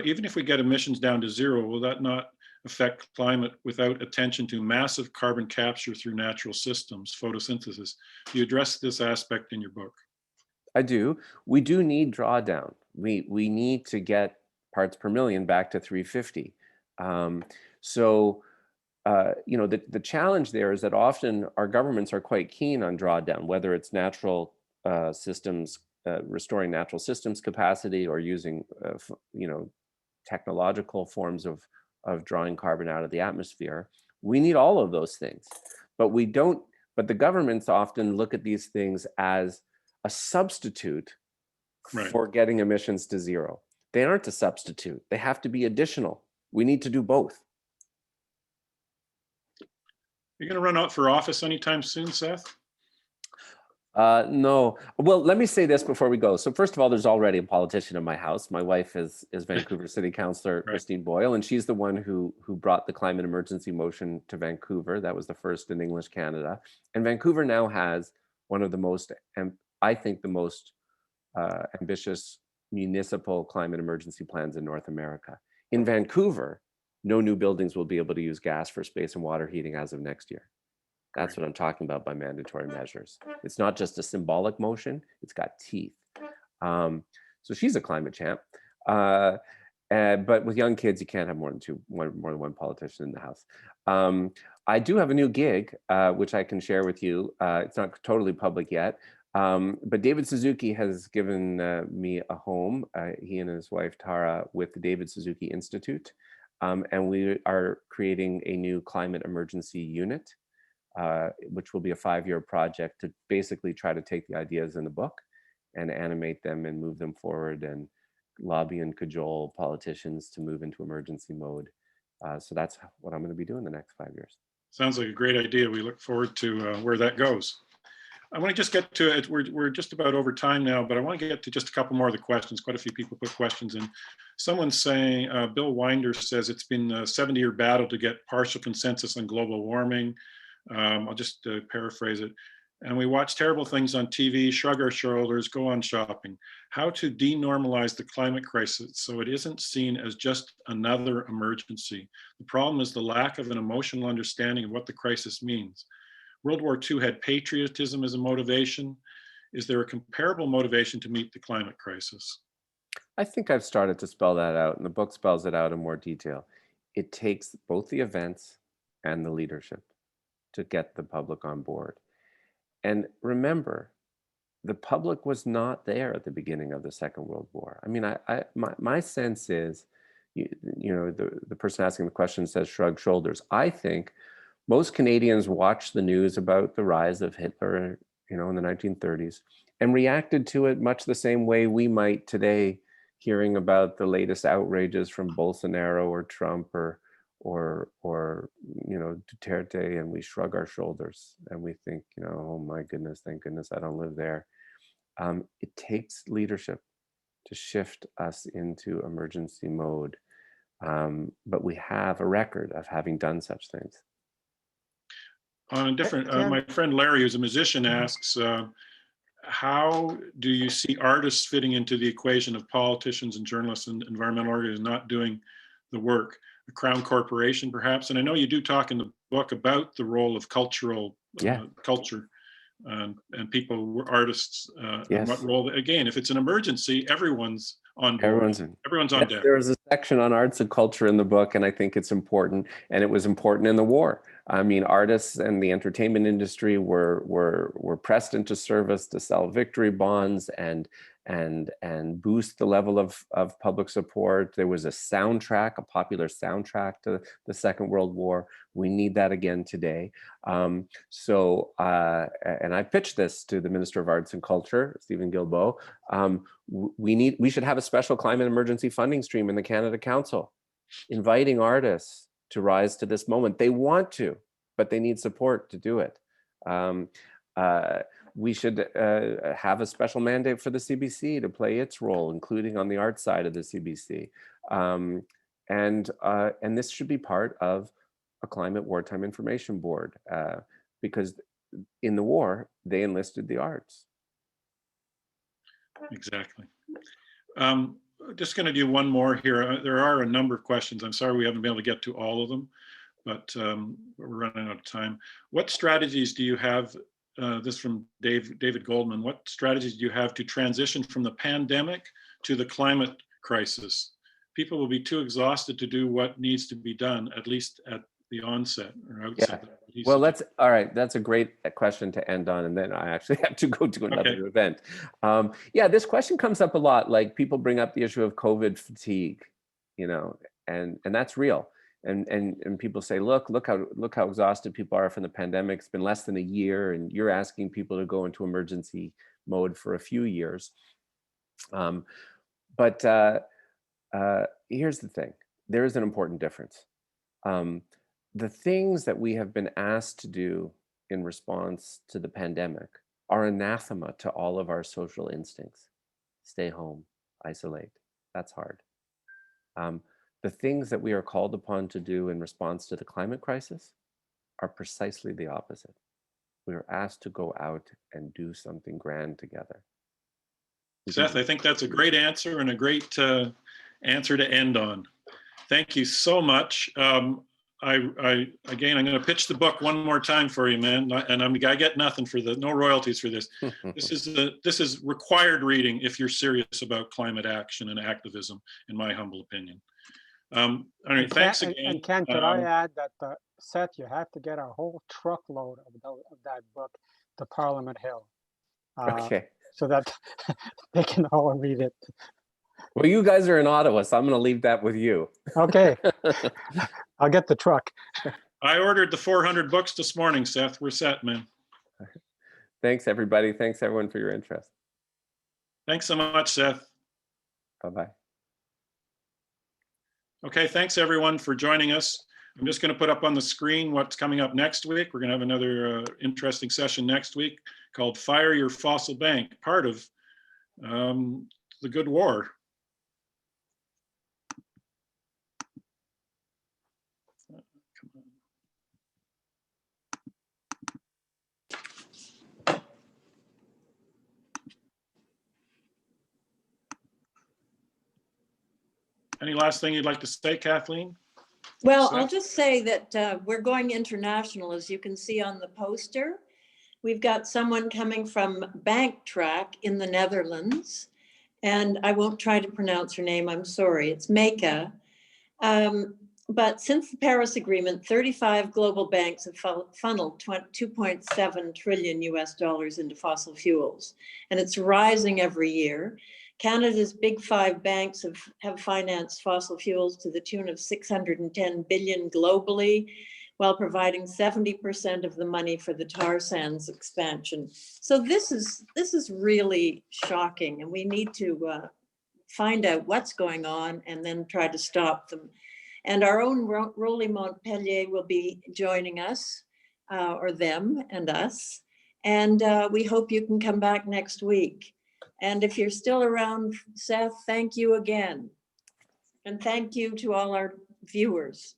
[SPEAKER 1] even if we get emissions down to zero, will that not affect climate without attention to massive carbon capture through natural systems, photosynthesis? You address this aspect in your book.
[SPEAKER 3] I do. We do need drawdown. We need to get parts per million back to 350. You know, the challenge there is that often our governments are quite keen on drawdown, whether it's natural systems, restoring natural systems capacity, or using, you know, technological forms of drawing carbon out of the atmosphere. We need all of those things, but we don't. But the governments often look at these things as a substitute for getting emissions to zero. They aren't a substitute. They have to be additional. We need to do both.
[SPEAKER 1] You're going to run out for office anytime soon, Seth?
[SPEAKER 3] No. Well, let me say this before we go. So first of all, there's already a politician in my house. My wife is Vancouver City Councillor Christine Boyle, and she's the one who brought the climate emergency motion to Vancouver. That was the first in English Canada. And Vancouver now has one of the most, and I think the most ambitious municipal climate emergency plans in North America. In Vancouver, no new buildings will be able to use gas for space and water heating as of next year. That's what I'm talking about by mandatory measures. It's not just a symbolic motion, it's got teeth. So she's a climate champ. But with young kids, you can't have more than one politician in the house. I do have a new gig, which I can share with you. It's not totally public yet, but David Suzuki has given me a home, he and his wife Tara, with the David Suzuki Institute. And we are creating a new climate emergency unit, which will be a 5-year project to basically try to take the ideas in the book and animate them and move them forward and lobby and cajole politicians to move into emergency mode. So that's what I'm going to be doing the next 5 years.
[SPEAKER 1] Sounds like a great idea. We look forward to where that goes. I want to just get to it. We're just about over time now, but I want to get to just a couple more of the questions. Quite a few people put questions in. Someone's saying, Bill Winder says it's been a 70-year battle to get partial consensus on global warming. I'll just paraphrase it. And we watch terrible things on TV, shrug our shoulders, go on shopping. How to denormalize the climate crisis so it isn't seen as just another emergency. The problem is the lack of an emotional understanding of what the crisis means. World War II had patriotism as a motivation. Is there a comparable motivation to meet the climate crisis?
[SPEAKER 3] I think I've started to spell that out, and the book spells it out in more detail. It takes both the events and the leadership to get the public on board. And remember, the public was not there at the beginning of the Second World War. I mean, my sense is, you know, the person asking the question says shrug shoulders. I think most Canadians watched the news about the rise of Hitler, you know, in the 1930s and reacted to it much the same way we might today, hearing about the latest outrages from Bolsonaro or Trump or you know, Duterte, and we shrug our shoulders and we think, you know, oh my goodness, thank goodness I don't live there. It takes leadership to shift us into emergency mode, but we have a record of having done such things.
[SPEAKER 1] On a different, my friend Larry, who's a musician, asks, how do you see artists fitting into the equation of politicians and journalists and environmental organizations not doing the work? A crown corporation, perhaps? And I know you do talk in the book about the role of cultural culture and people, artists, and what role, again, if it's an emergency, everyone's on board. Everyone's on deck.
[SPEAKER 3] There is a section on arts and culture in the book, and I think it's important, and it was important in the war. I mean, artists and the entertainment industry were pressed into service to sell victory bonds and boost the level of public support. There was a soundtrack, a popular soundtrack to the Second World War. We need that again today. And I pitched this to the Minister of Arts and Culture, Stephen Guilbeault. We should have a special climate emergency funding stream in the Canada Council inviting artists to rise to this moment. They want to, but they need support to do it. We should have a special mandate for the CBC to play its role, including on the art side of the CBC. And this should be part of a climate wartime information board, because in the war, they enlisted the arts.
[SPEAKER 1] Exactly. Just going to do one more here. There are a number of questions. I'm sorry we haven't been able to get to all of them, but we're running out of time. What strategies do you have, this from David Goldman, what strategies do you have to transition from the pandemic to the climate crisis? People will be too exhausted to do what needs to be done, at least at the onset or outset.
[SPEAKER 3] Yeah. Well, all right. That's a great question to end on. And then I actually have to go to another event. Yeah, this question comes up a lot. Like, people bring up the issue of COVID fatigue, you know, and that's real. And people say, look how exhausted people are from the pandemic. It's been less than a year, and you're asking people to go into emergency mode for a few years. But here's the thing. There is an important difference. The things that we have been asked to do in response to the pandemic are anathema to all of our social instincts. Stay home, isolate. That's hard. The things that we are called upon to do in response to the climate crisis are precisely the opposite. We are asked to go out and do something grand together.
[SPEAKER 1] Seth, I think that's a great answer and a great answer to end on. Thank you so much. Again, I'm going to pitch the book one more time for you, man. And I get nothing for no royalties for this. This is required reading if you're serious about climate action and activism, in my humble opinion. All right, thanks again.
[SPEAKER 4] And Ken, could I add that, Seth, you have to get a whole truckload of that book to Parliament Hill.
[SPEAKER 3] Okay.
[SPEAKER 4] So that they can all read it.
[SPEAKER 3] Well, you guys are in Ottawa, so I'm going to leave that with you.
[SPEAKER 4] Okay. I'll get the truck.
[SPEAKER 1] I ordered the 400 books this morning, Seth. We're set, man.
[SPEAKER 3] Thanks, everybody. Thanks, everyone, for your interest.
[SPEAKER 1] Thanks so much, Seth.
[SPEAKER 3] Bye-bye.
[SPEAKER 1] Okay, thanks, everyone, for joining us. I'm just going to put up on the screen what's coming up next week. We're going to have another interesting session next week called Fire Your Fossil Bank, part of the Good War. Any last thing you'd like to say, Kathleen?
[SPEAKER 2] Well, I'll just say that we're going international, as you can see on the poster. We've got someone coming from Banktrack in the Netherlands, and I won't try to pronounce her name, I'm sorry, it's Meka. But since the Paris Agreement, 35 global banks have funneled $2.7 trillion into fossil fuels, and it's rising every year. Canada's big five banks have financed fossil fuels to the tune of $610 billion globally, while providing 70% of the money for the tar sands expansion. So this is really shocking, and we need to find out what's going on and then try to stop them. And our own Rolly Montpellier will be joining us, or them and us. And we hope you can come back next week. And if you're still around, Seth, thank you again. And thank you to all our viewers.